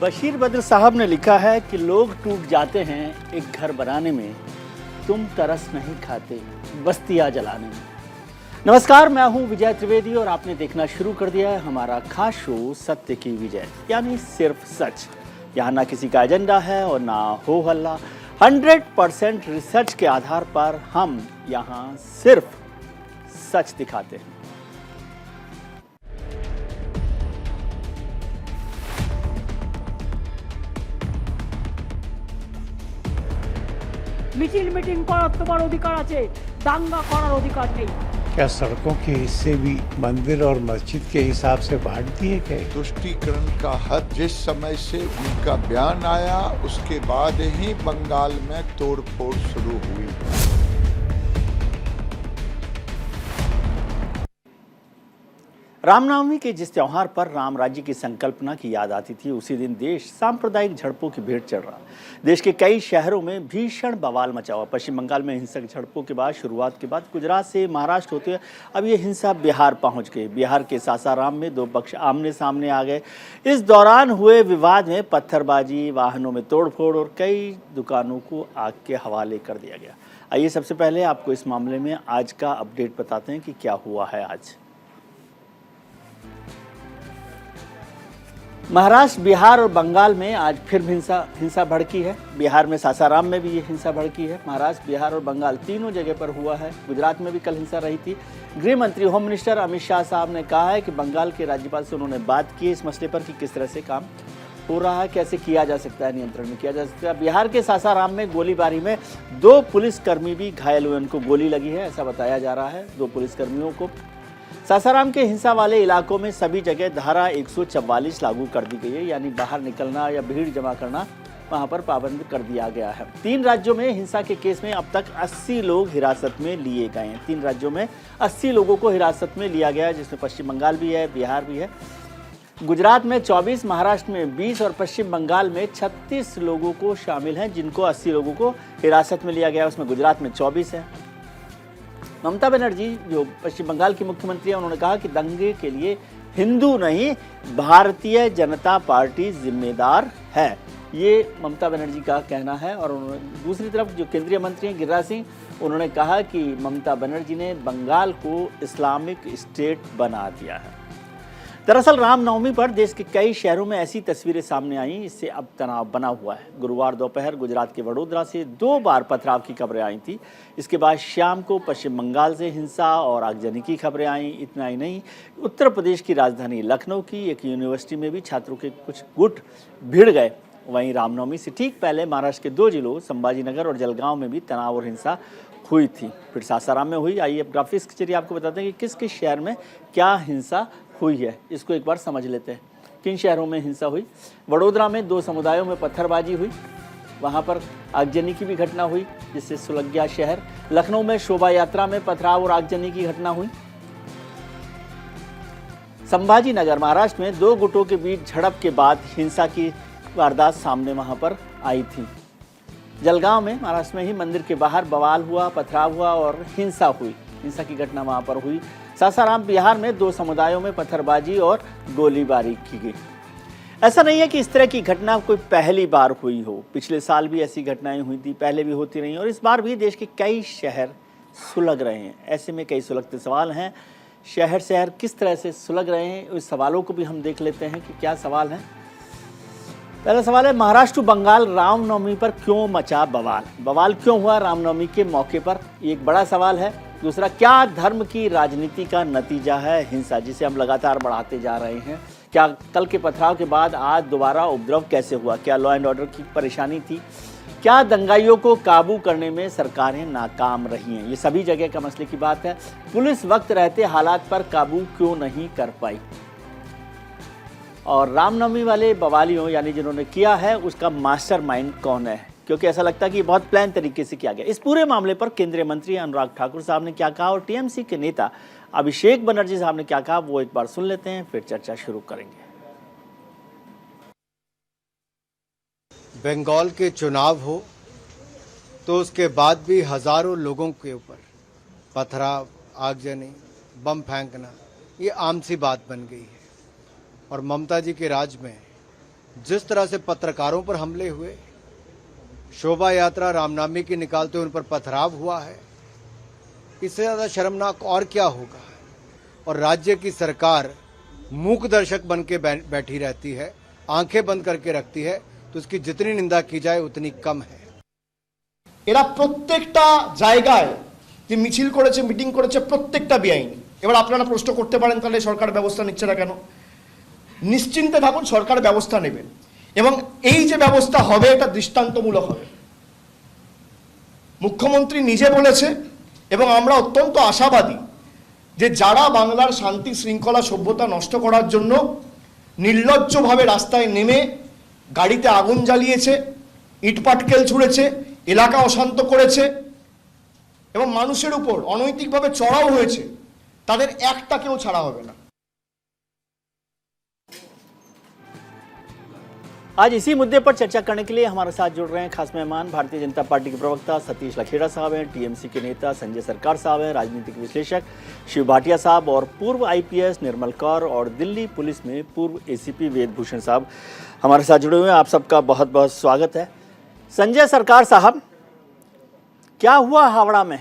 बशीर बद्र साहब ने लिखा है कि लोग टूट जाते हैं एक घर बनाने में, तुम तरस नहीं खाते बस्तियां जलाने में। नमस्कार, मैं हूं विजय त्रिवेदी और आपने देखना शुरू कर दिया है हमारा खास शो सत्य की विजय, यानी सिर्फ सच। यहाँ ना किसी का एजेंडा है और ना हो हल्ला। 100% रिसर्च के आधार पर हम यहाँ सिर्फ सच दिखाते हैं। মিছিল মিটিং করার তোমার অধিকার আছে, দাঙ্গা করার অধিকার নেই। क्या सड़कों के हिस्से भी मंदिर और मस्जिद के हिसाब से बांट दिए गए? तुष्टीकरण का हद जिस समय से उनका बयान आया उसके बाद ही बंगाल में तोड़फोड़ शुरू हुई। रामनवमी के जिस त्योहार पर राम राज्य की संकल्पना की याद आती थी, उसी दिन देश सांप्रदायिक झड़पों की भेंट चढ़ रहा। देश के कई शहरों में भीषण बवाल मचा हुआ। पश्चिम बंगाल में हिंसक झड़पों के बाद शुरुआत के बाद गुजरात से महाराष्ट्र होते हुए अब ये हिंसा बिहार पहुंच गई। बिहार के सासाराम में दो पक्ष आमने सामने आ गए। इस दौरान हुए विवाद में पत्थरबाजी, वाहनों में तोड़फोड़ और कई दुकानों को आग के हवाले कर दिया गया। आइए सबसे पहले आपको इस मामले में आज का अपडेट बताते हैं कि क्या हुआ है आज। महाराष्ट्र, बिहार और बंगाल में आज फिर हिंसा भड़की है। बिहार में सासाराम में भी ये हिंसा भड़की है। महाराष्ट्र, बिहार और बंगाल तीनों जगह पर हुआ है। गुजरात में भी कल हिंसा रही थी। गृह मंत्री, होम मिनिस्टर अमित शाह साहब ने कहा है कि बंगाल के राज्यपाल से उन्होंने बात की इस मसले पर कि किस तरह से काम हो रहा है, कैसे किया जा सकता है, नियंत्रण में किया जा सकता है। बिहार के सासाराम में गोलीबारी में 2 पुलिसकर्मी भी घायल हुए, उनको गोली लगी है ऐसा बताया जा रहा है, 2 पुलिसकर्मियों को। सासाराम के हिंसा वाले इलाकों में सभी जगह धारा 144 लागू कर दी गई है, यानी बाहर निकलना या भीड़ जमा करना वहां पर पाबंद कर दिया गया है। 3 राज्यों में हिंसा के केस में अब तक 80 लोग हिरासत में लिए गए हैं। 3 राज्यों में 80 लोगों को हिरासत में लिया गया है, जिसमें पश्चिम बंगाल भी है, बिहार भी है। गुजरात में 24, महाराष्ट्र में 20 और पश्चिम बंगाल में 36 लोगों को शामिल हैं, जिनको 80 लोगों को हिरासत में लिया गया है। उसमें गुजरात में 24 है। ममता बनर्जी जो पश्चिम बंगाल की मुख्यमंत्री है, उन्होंने कहा कि दंगे के लिए हिंदू नहीं, भारतीय जनता पार्टी जिम्मेदार है। ये ममता बनर्जी का कहना है। और दूसरी तरफ जो केंद्रीय मंत्री हैं गिरिराज सिंह, उन्होंने कहा कि ममता बनर्जी ने बंगाल को इस्लामिक स्टेट बना दिया है। दरअसल रामनवमी पर देश के कई शहरों में ऐसी तस्वीरें सामने आई, इससे अब तनाव बना हुआ है। गुरुवार दोपहर गुजरात के वडोदरा से 2 बार पथराव की खबरें आई थी। इसके बाद शाम को पश्चिम बंगाल से हिंसा और आगजनी की खबरें आई। इतना ही नहीं, उत्तर प्रदेश की राजधानी लखनऊ की एक यूनिवर्सिटी में भी छात्रों के कुछ गुट भिड़ गए। वहीं रामनवमी से ठीक पहले महाराष्ट्र के 2 जिलों संभाजीनगर और जलगांव में भी तनाव और हिंसा हुई थी। फिर सासाराम में हुई। आइए अब ग्राफिक्स के जरिए आपको बताते हैं कि किस किस शहर में क्या हिंसा हुई है, इसको एक बार समझ लेते हैं। किन शहरों में हिंसा हुई? वडोदरा में 2 समुदायों में पत्थरबाजी हुई, वहां पर आगजनी की भी घटना हुई, जिससे सुलग गया शहर। लखनऊ में शोभा यात्रा में पथराव और आगजनी की घटना हुई। संभाजीनगर, महाराष्ट्र में 2 गुटों के बीच झड़प के बाद हिंसा की वारदात सामने वहां पर आई थी। जलगांव में, महाराष्ट्र में ही मंदिर के बाहर बवाल हुआ, पथराव हुआ और हिंसा हुई। हिंसा की घटना वहां पर हुई। सासाराम, बिहार में 2 समुदायों में पत्थरबाजी और गोलीबारी की गई। ऐसा नहीं है कि इस तरह की घटना कोई पहली बार हुई हो। पिछले साल भी ऐसी घटनाएं हुई थी, पहले भी होती रही और इस बार भी देश के कई शहर सुलग रहे हैं। ऐसे में कई सुलगते सवाल हैं। शहर किस तरह से सुलग रहे हैं, उस सवालों को भी हम देख लेते हैं कि क्या सवाल है। पहला सवाल है, महाराष्ट्र बंगाल रामनवमी पर क्यों मचा बवाल? बवाल क्यों हुआ रामनवमी के मौके पर? ये एक बड़ा सवाल है। दूसरा, क्या धर्म की राजनीति का नतीजा है हिंसा, जिसे हम लगातार बढ़ाते जा रहे हैं? क्या कल के पथराव के बाद आज दोबारा उपद्रव कैसे हुआ? क्या लॉ एंड ऑर्डर की परेशानी थी? क्या दंगाइयों को काबू करने में सरकारें नाकाम रही हैं? ये सभी जगह का मसले की बात है। पुलिस वक्त रहते हालात पर काबू क्यों नहीं कर पाई? और रामनवमी वाले बवालियों, यानी जिन्होंने किया है, उसका मास्टरमाइंड कौन है? क्योंकि ऐसा लगता है कि ये बहुत प्लान तरीके से किया गया। इस पूरे मामले पर केंद्रीय मंत्री अनुराग ठाकुर साहब ने क्या कहा और टीएमसी के नेता अभिषेक बनर्जी साहब ने क्या कहा, वो एक बार सुन लेते हैं, फिर चर्चा शुरू करेंगे। बंगाल के चुनाव हो तो उसके बाद भी हजारों लोगों के ऊपर पथराव, आगजनी, बम फेंकना ये आम सी बात बन गई है। और ममता जी के राज में जिस तरह से पत्रकारों पर हमले हुए, शोभा यात्रा रामनामी की निकालते हुए उन पर पथराव हुआ है, इससे ज़्यादा शर्मनाक और क्या होगा। और राज्य की सरकार मूक दर्शक बन के बैठी रहती है, आंखें बंद करके रखती है, तो उसकी जितनी निंदा की जाए उतनी कम है। এরা প্রত্যেকটা জায়গায় যে মিছিল করেছে, মিটিং করেছে, প্রত্যেকটা বেআইনি। এবার আপনারা প্রশ্ন করতে পারেন তাহলে সরকার ব্যবস্থা নিচ্ছে না কেন? নিশ্চিন্তে থাকুন, সরকার ব্যবস্থা নেবেন এবং এই যে ব্যবস্থা হবে এটা দৃষ্টান্তমূলক হবে। মুখ্যমন্ত্রী নিজে বলেছে এবং আমরা অত্যন্ত আশাবাদী যে যারা বাংলার শান্তি শৃঙ্খলা সভ্যতা নষ্ট করার জন্য নির্লজ্জভাবে রাস্তায় নেমে গাড়িতে আগুন জ্বালিয়েছে, ইটপাটকেল ছুঁড়েছে, এলাকা অশান্ত করেছে এবং মানুষের উপর অনৈতিকভাবে চড়াও হয়েছে, তাদের একটাকেও ছাড়া হবে না। आज इसी मुद्दे पर चर्चा करने के लिए हमारे साथ जुड़ रहे हैं खास मेहमान भारतीय जनता पार्टी के प्रवक्ता सतीश लखेड़ा साहब हैं, टीएमसी के नेता संजय सरकार साहब हैं, राजनीतिक विश्लेषक शिव भाटिया साहब और पूर्व आईपीएस निर्मल कौर और दिल्ली पुलिस में पूर्व एसीपी वेद भूषण साहब हमारे साथ जुड़े हुए हैं। आप सबका बहुत बहुत स्वागत है। संजय सरकार साहब, क्या हुआ हावड़ा में?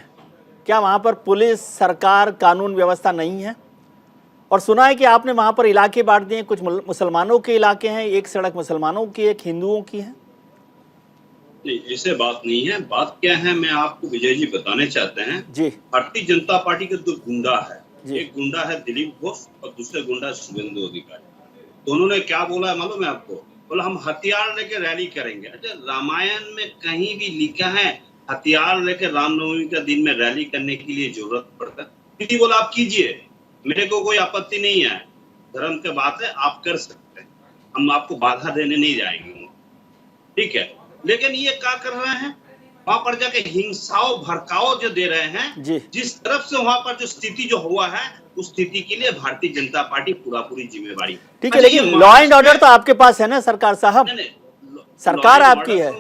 क्या वहाँ पर पुलिस, सरकार, कानून व्यवस्था नहीं है? और सुना है कि आपने वहाँ पर इलाके बांट दिए, कुछ मुसलमानों के इलाके हैं, एक सड़क मुसलमानों की, एक हिंदुओं की है। नहीं, ऐसे बात नहीं है। बात क्या है, मैं आपको विजय जी बताने चाहते हैं जी। भारतीय जनता पार्टी के दो गुंडा है, जी। एक गुंडा है दिलीप घोष और दूसरे गुंडा शुभेंदु अधिकारी। दोनों ने क्या बोला है मालूम है आपको? बोला हम हथियार लेके रैली करेंगे। अच्छा, रामायण में कहीं भी लिखा है हथियार लेके रामनवमी का दिन में रैली करने के लिए जरूरत पड़ता है? बोला आप कीजिए, मेरे को कोई आपत्ति नहीं है, धर्म की बात है, आप कर सकते हैं, हम आपको बाधा देने नहीं जाएंगे, ठीक है। लेकिन ये क्या कर रहे हैं, वहां पर जाके हिंसाओं भड़काओ जो दे रहे हैं जी। जिस तरफ से वहां पर जो स्थिति जो हुआ है उस स्थिति के लिए भारतीय जनता पार्टी पूरी जिम्मेवारी। ठीक है, लेकिन लॉ एंड ऑर्डर तो आपके पास है ना सरकार साहब? सरकार आपकी है।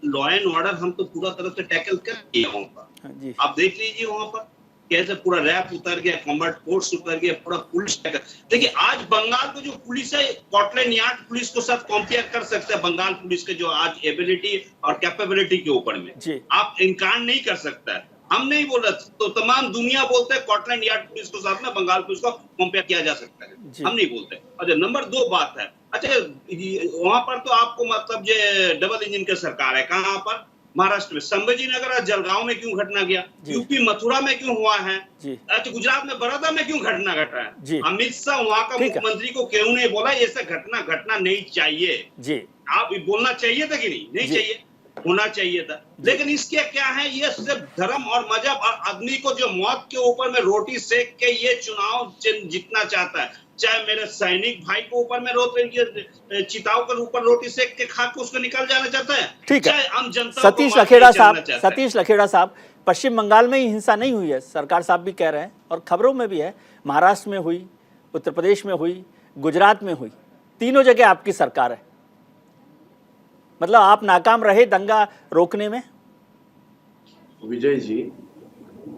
लॉ एंड ऑर्डर हम तो पूरा तरफ से टैकल कर दिए वहां पर, आप देख लीजिए वहां पर कैसे पूरा रैप उतर गया, कॉम्बैट फोर्स उतर गया, पूरा पुलिस टैकल। देखिए आज बंगाल को जो पुलिस है, स्कॉटलैंड यार्ड पुलिस को साथ कंपेयर कर सकते हैं बंगाल पुलिस के जो आज एबिलिटी और कैपेबिलिटी के ऊपर में आप इनकार नहीं कर सकता है। हम नहीं बोल रहे, तो तमाम दुनिया बोलते हैं स्कॉटलैंड यार्ड पुलिस को साथ में बंगाल पुलिस को कंपेयर किया जा सकता है, हम नहीं बोलते। अच्छा, नंबर 2 बात है, अच्छा वहां पर तो आपको मतलब जो डबल इंजन की सरकार है, कहाँ पर? महाराष्ट्र में संभाजी नगर और जलगांव में क्यों घटना गया, यूपी मथुरा में क्यों हुआ है, अच्छा गुजरात में बड़ौदा में क्यों घटना घटा है? अमित शाह वहां का मुख्यमंत्री को क्यों नहीं बोला ये सब घटना घटना नहीं चाहिए? आप बोलना चाहिए था कि नहीं चाहिए? होना चाहिए था। लेकिन इसके क्या है, ये सिर्फ धर्म और मजहब और आदमी को जो मौत के ऊपर में रोटी सेक के ये चुनाव जीतना चाहता है, चाहे मेरे सैनिक भाई को ऊपर में चिताओं के ऊपर रोटी सेक के खा के उसको निकल जाना चाहता है, ठीक है। चाहे आम जनता सतीश लखेड़ा साहब, पश्चिम बंगाल में ही हिंसा नहीं हुई है, सरकार साहब भी कह रहे हैं और खबरों में भी है, महाराष्ट्र में हुई, उत्तर प्रदेश में हुई, गुजरात में हुई, तीनों जगह आपकी सरकार है। मतलब आप नाकाम रहे दंगा रोकने में? विजय जी,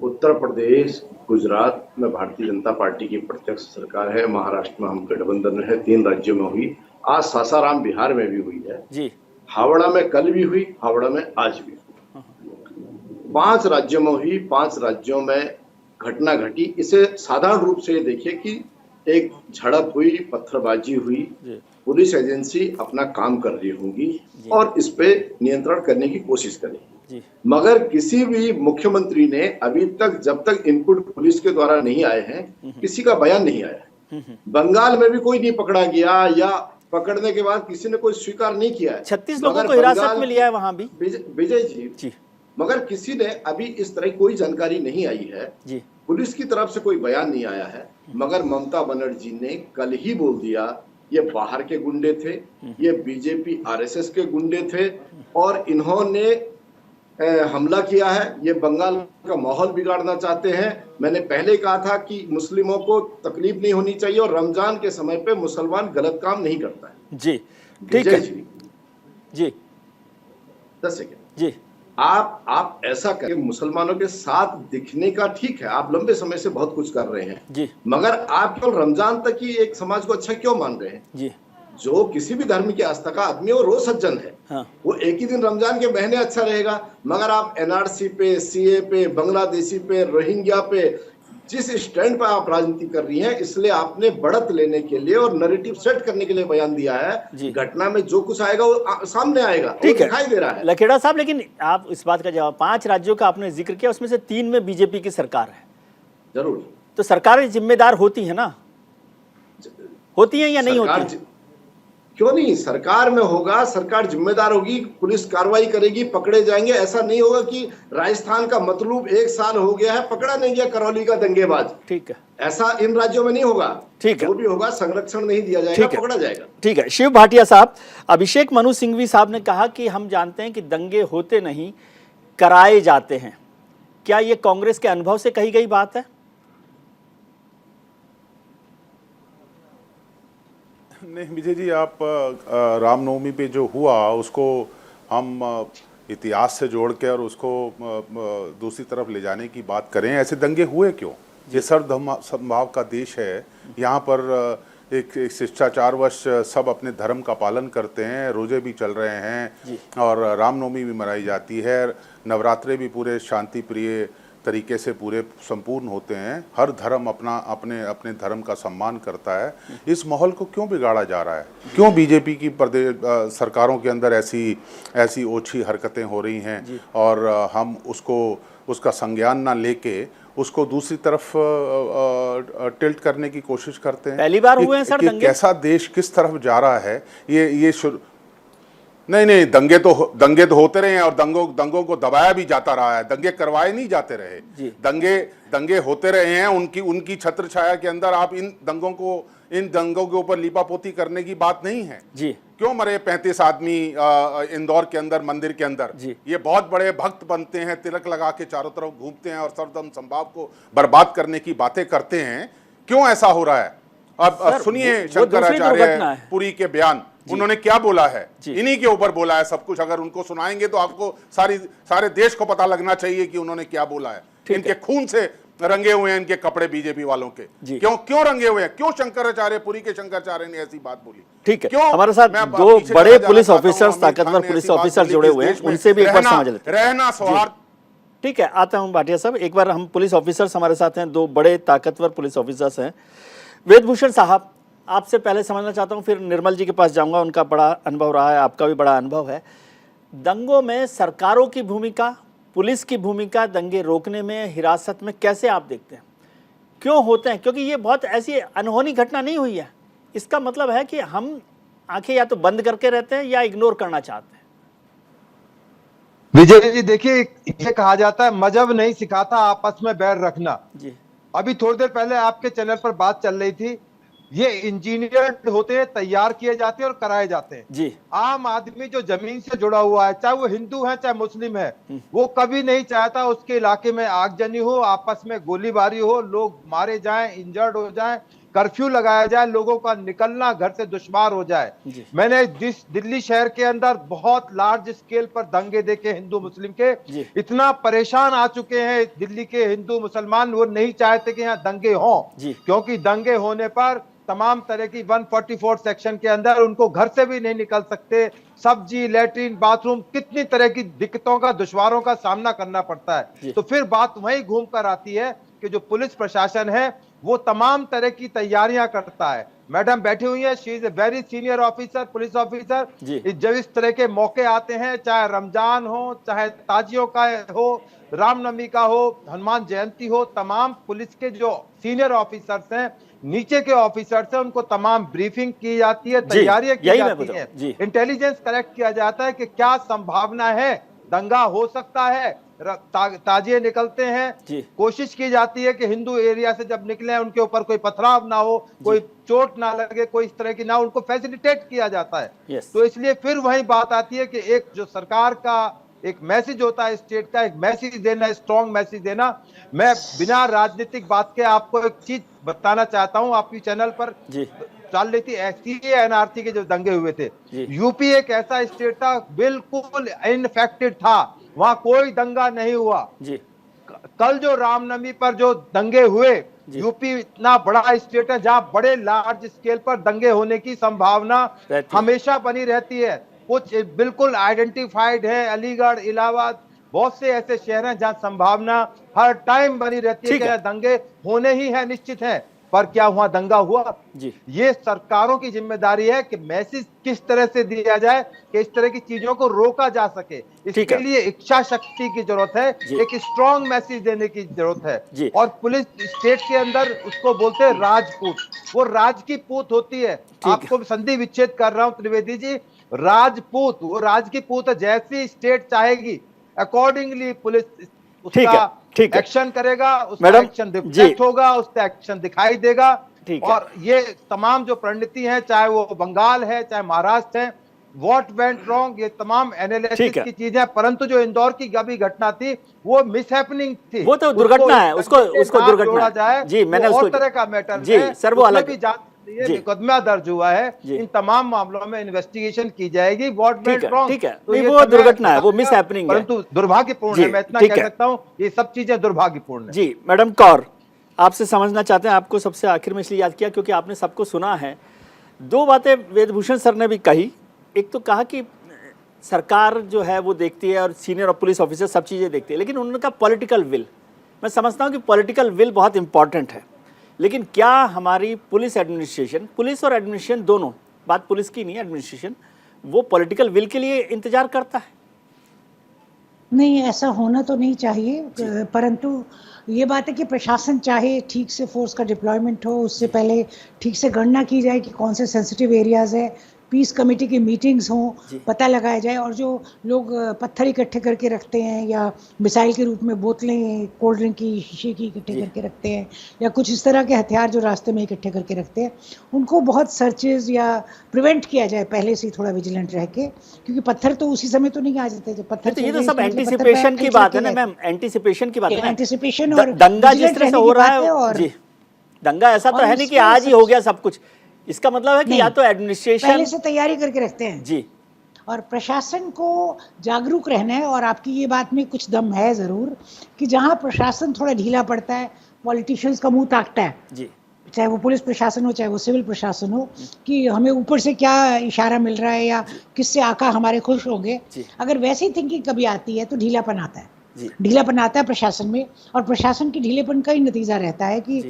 उत्तर प्रदेश, गुजरात में भारतीय जनता पार्टी की प्रत्यक्ष सरकार है, महाराष्ट्र में हम गठबंधन है, 3 राज्यों में हुई, आज सासाराम बिहार में भी हुई है जी, हावड़ा में कल भी हुई, हावड़ा में आज भी हुई, 5 राज्यों में हुई, 5 राज्यों में घटना घटी। इसे साधारण रूप से देखिए कि एक झड़प हुई, पत्थरबाजी हुई, पुलिस एजेंसी अपना काम कर रही होगी और इस पे नियंत्रण करने की कोशिश करेगी, मगर किसी भी मुख्यमंत्री ने अभी तक, जब तक इनपुट पुलिस के द्वारा नहीं आए हैं, किसी का बयान नहीं आया। बंगाल में भी कोई नहीं पकड़ा गया या पकड़ने के बाद किसी ने कोई स्वीकार नहीं किया है। 36 लोगों को हिरासत में लिया है वहां भी विजय जी, मगर किसी ने अभी इस तरह कोई जानकारी नहीं आई है जी। पुलिस की तरफ से कोई बयान नहीं आया है, मगर ममता बनर्जी ने कल ही बोल दिया ये बाहर के गुंडे थे, ये बीजेपी आरएसएस के गुंडे थे और इन्होंने हमला किया है, ये बंगाल का माहौल बिगाड़ना चाहते हैं। मैंने पहले कहा था कि मुस्लिमों को तकलीफ नहीं होनी चाहिए और रमजान के समय पे मुसलमान गलत काम नहीं करता है जी। ठीक है जी, 10 सेकेंड जी। आप ऐसा करके मुसलमानों के साथ दिखने का ठीक है, आप लंबे समय से बहुत कुछ कर रहे हैं जी, मगर आप केवल रमजान तक ही एक समाज को अच्छा क्यों मान रहे हैं जी? जो किसी भी धर्म की आस्था का आदमी वो रोज सज्जन है। हाँ। वो एक ही दिन रमजान के महीने अच्छा रहेगा, मगर आप एनआरसी पे, सीए पे, बांग्लादेशी पे, रोहिंग्या पे जिस स्टैंड पर आप राजनीति कर रही हैं, इसलिए आपने बढ़त लेने के लिए और नैरेटिव सेट करने के लिए बयान दिया है। घटना में जो कुछ आएगा वो सामने आएगा, ठीक है, दिखाई दे रहा है। लखेड़ा साहब, लेकिन आप इस बात का जवाब, 5 राज्यों का आपने जिक्र किया, उसमें से 3 में बीजेपी की सरकार है। जरूर, तो सरकारें जिम्मेदार होती है ना, होती है या नहीं होती है? क्यों नहीं, सरकार में होगा, सरकार जिम्मेदार होगी, पुलिस कार्रवाई करेगी, पकड़े जाएंगे। ऐसा नहीं होगा कि राजस्थान का मतलूब 1 साल हो गया है, पकड़ा नहीं गया करौली का दंगेबाज। ठीक है, ऐसा इन राज्यों में नहीं होगा। ठीक है, जो भी होगा संरक्षण नहीं दिया जाएगा, पकड़ा जाएगा। ठीक है। शिव भाटिया साहब, अभिषेक मनु सिंघवी साहब ने कहा कि हम जानते हैं कि दंगे होते नहीं, कराए जाते हैं। क्या ये कांग्रेस के अनुभव से कही गई बात है? नहीं विजय जी, आप रामनवमी पे जो हुआ उसको हम इतिहास से जोड़ के और उसको दूसरी तरफ ले जाने की बात करें। ऐसे दंगे हुए क्यों? ये सर्वधर्म का देश है, यहाँ पर एक शिष्टाचारवश सब अपने धर्म का पालन करते हैं, रोजे भी चल रहे हैं और रामनवमी भी मनाई जाती है, नवरात्रे भी पूरे शांति प्रिय तरीके से पूरे संपूर्ण होते हैं। हर धर्म अपने अपने धर्म का सम्मान करता है। इस माहौल को क्यों बिगाड़ा जा रहा है? क्यों बीजेपी की सरकारों के अंदर ऐसी ओछी हरकतें हो रही हैं और हम उसका संज्ञान ना लेके उसको दूसरी तरफ टिल्ट करने की कोशिश करते हैं? पहली बार हुए हैं सर दंगे? कैसा देश किस तरफ जा रहा है ये नहीं, दंगे तो होते रहे हैं और दंगों को दबाया भी जाता रहा है, दंगे करवाए नहीं जाते रहे। दंगे होते रहे हैं, उनकी छत्र छाया के अंदर आप इन दंगों के ऊपर लीपापोती करने की बात नहीं है जी। क्यों मरे 35 आदमी इंदौर के अंदर मंदिर के अंदर? ये बहुत बड़े भक्त बनते हैं, तिलक लगा के चारों तरफ घूमते हैं और सर्वधर्म संभाव को बर्बाद करने की बातें करते हैं। क्यों ऐसा हो रहा है? अब सुनिए शंकराचार्य पुरी के बयान, उन्होंने क्या बोला है, इन्हीं के ऊपर बोला है सब कुछ। अगर उनको सुनाएंगे तो आपको सारे देश को पता लगना चाहिए कि उन्होंने क्या बोला है। इनके खून से रंगे हुए हैं इनके कपड़े बीजेपी वालों के। क्यों रंगे हुए हैं? क्यों शंकराचार्य पुरी के शंकराचार्य ने ऐसी बात बोली? ठीक है, क्यों? हमारे साथ 2 बड़े पुलिस ऑफिसर्स, ताकतवर पुलिस ऑफिसर जुड़े हुए हैं, उनसे भी एक बार समझ लेते हैं। रहना सौहार्द। ठीक है, आता हूं भाटिया साहब, एक बार हम पुलिस ऑफिसर्स हमारे साथ हैं, 2 बड़े ताकतवर पुलिस ऑफिसर्स हैं। वेदभूषण साहब, आपसे पहले समझना चाहता हूं, फिर निर्मल जी के पास जाऊंगा, उनका बड़ा अनुभव रहा है, आपका भी बड़ा अनुभव है। दंगों में सरकारों की भूमिका, पुलिस की भूमिका दंगे रोकने में, हिरासत में, कैसे आप देखते हैं? क्यों होते हैं? क्योंकि ये बहुत ऐसी अनहोनी घटना नहीं हुई है। इसका मतलब है कि हम आंखें या तो बंद करके रहते हैं या इग्नोर करना चाहते हैं। विजय जी देखिए, ये कहा जाता है मजहब नहीं सिखाता आपस में बैर रखना जी। अभी थोड़ी देर पहले आपके चैनल पर बात चल रही थी, ये इंजीनियर होते हैं, तैयार किए जाते हैं और कराए जाते हैं जी। आम आदमी जो जमीन से जुड़ा हुआ है, चाहे वो हिंदू है चाहे मुस्लिम है, वो कभी नहीं चाहता उसके इलाके में आगजनी हो, आपस में गोलीबारी हो, लोग मारे जाएं, इंजर्ड हो जाएं, कर्फ्यू लगाया जाए, लोगों का निकलना घर से दुश्वार हो जाए। मैंने दिल्ली शहर के अंदर बहुत लार्ज स्केल पर दंगे देखे हिंदू मुस्लिम के, इतना परेशान आ चुके हैं दिल्ली के हिंदू मुसलमान, वो नहीं चाहते कि यहाँ दंगे हों, क्योंकि दंगे होने पर तमाम तरह की 144 सेक्शन के अंदर उनको घर से भी नहीं निकल सकते, सब्जी, लैट्रिन, बाथरूम, कितनी तरह की दिक्कतों का, दुश्वारों का सामना करना पड़ता है। तो फिर बात वहीं घूम कर आती है कि जो पुलिस प्रशासन है वो तमाम तरह की तैयारियां करता है। मैडम बैठी हुई है, she is a very senior officer, police officer. जब इस तरह के मौके आते हैं, चाहे रमजान हो, चाहे ताजियों का हो, रामनवमी का हो, हनुमान जयंती हो, तमाम पुलिस के जो सीनियर ऑफिसर्स हैं, नीचे के ऑफिसर्स हैं, उनको तमाम ब्रीफिंग की जाती है, तैयारियां की जाती है, इंटेलिजेंस कलेक्ट किया जाता है कि क्या संभावना है, दंगा हो सकता है, ताजिए निकलते हैं, कोशिश की जाती है कि हिंदू एरिया से जब निकले उनके ऊपर कोई पथराव ना हो, कोई चोट ना लगे, कोई इस तरह की ना, उनको फैसिलिटेट किया जाता है। तो इसलिए फिर वही बात आती है कि एक जो सरकार का एक मैसेज होता है, स्टेट का एक मैसेज देना, स्ट्रॉन्ग मैसेज देना। मैं बिना राजनीतिक बात के आपको एक चीज बताना चाहता हूं, आपकी चैनल पर चल रही थी सीए एनआरसी के जो दंगे हुए थे, यूपी एक ऐसा स्टेट था बिल्कुल इनफेक्टेड था, वहां कोई दंगा नहीं हुआ, कल जो रामनवमी पर जो दंगे हुए, यूपी इतना बड़ा स्टेट है जहां बड़े लार्ज स्केल पर दंगे होने की संभावना हमेशा बनी रहती है। कुछ बिल्कुल आइडेंटिफाइड है, अलीगढ़, इलाहाबाद, बहुत से ऐसे शहर हैं जहां संभावना हर टाइम बनी रहती है कि दंगे होने ही है, निश्चित है। पर क्या वहां दंगा हुआ? जी। ये सरकारों की जिम्मेदारी है कि मैसेज किस तरह से दिया जाए कि इस तरह की चीजों को रोका जा सके। इसके लिए इच्छा शक्ति की जरूरत है, एक स्ट्रॉन्ग मैसेज देने की जरूरत है। और पुलिस स्टेट के अंदर उसको बोलते हैं राजपूत, वो राज की पूत होती है। आपको संधि विच्छेद कर रहा हूं त्रिवेदी जी, राजपूत, वो राज की पूत है। जैसी स्टेट चाहेगी अकॉर्डिंगली पुलिस उसका एक्शन करेगा, उसका एक्शन रिफ्लेक्ट होगा, उसका एक्शन दिखाई देगा। और ये तमाम जो परिणति है, चाहे वो बंगाल है, चाहे महाराष्ट्र है, व्हाट वेंट रॉन्ग, ये तमाम एनालिसिस की चीजें। परंतु जो इंदौर की अभी घटना थी वो मिसहैपनिंग थी, वो तो दुर्घटना है, उसको दुर्घटना जाए जी, मैंने और तरह का मैटर जी सर, वो अलग भी ये मुकदमा दर्ज हुआ है। इन तमाम मामलों में इन्वेस्टिगेशन की जाएगी। व्हाट वेंट रॉन्ग, ठीक है, वो दुर्घटना है, वो मिस हैपनिंग है, परंतु दुर्भाग्यपूर्ण है। मैं इतना कह सकता हूं, ये सब चीजें दुर्भाग्यपूर्ण है। जी मैडम कौर, आपसे समझना चाहते हैं, आपको सबसे आखिर में इसलिए याद किया क्योंकि आपने सबको सुना है। दो बातें वेदभूषण सर ने भी कही। एक तो कहा कि सरकार जो है वो देखती है और सीनियर और पुलिस ऑफिसर सब चीज़ें देखती है, लेकिन उन्होंने कहा पॉलिटिकल विल। मैं समझता हूँ कि पॉलिटिकल विल बहुत इंपॉर्टेंट है, लेकिन क्या हमारी पुलिस एडमिनिस्ट्रेशन, पुलिस और एडमिनिस्ट्रेशन दोनों, बात पुलिस की नहीं, एडमिनिस्ट्रेशन, वो पॉलिटिकल विल के लिए इंतजार करता है? नहीं, ऐसा होना तो नहीं चाहिए, परंतु ये बात है कि प्रशासन चाहे ठीक से फोर्स का डिप्लॉयमेंट हो, उससे पहले ठीक से गणना की जाए कि कौन से सेंसिटिव एरियाज है, पीस कमेटी की मीटिंग्स हों, पता लगाया जाए। और जो लोग पत्थर इकट्ठे करके रखते हैं या मिसाइल के रूप में बोतलें कोल्ड ड्रिंक की, शीशे की इकट्ठे करके रखते हैं, या कुछ इस तरह के हथियार जो रास्ते में इकट्ठे करके रखते हैं, उनको बहुत सर्चेज या प्रिवेंट किया जाए पहले से ही, थोड़ा विजिलेंट रह के, क्योंकि पत्थर तो उसी समय तो नहीं आ जाते जब पत्थर। तो ये तो सब एंटीसिपेशन की बात है ना मैम, एंटीसिपेशन की बात है। एंटीसिपेशन और दंगा जिस तरह से हो रहा है, जी दंगा ऐसा तो है नहीं कि आज ही हो गया सब कुछ। इसका मतलब है कि या तो एडमिनिस्ट्रेशन पहले से तैयारी करके रखते हैं जी, और प्रशासन को जागरूक रहना है। और आपकी ये बात में कुछ दम है ज़रूर कि जहां प्रशासन थोड़ा ढीला पड़ता है, पॉलिटिशियंस का मुंह ताकता है जी, चाहे वो पुलिस प्रशासन हो चाहे वो सिविल प्रशासन हो, कि हमें ऊपर से क्या इशारा मिल रहा है या किससे आका हमारे खुश होंगे। अगर वैसी थिंकिंग कभी आती है तो ढीलापन आता है, ढीलापन आता है प्रशासन में। और प्रशासन के ढीलेपन का ही नतीजा रहता है कि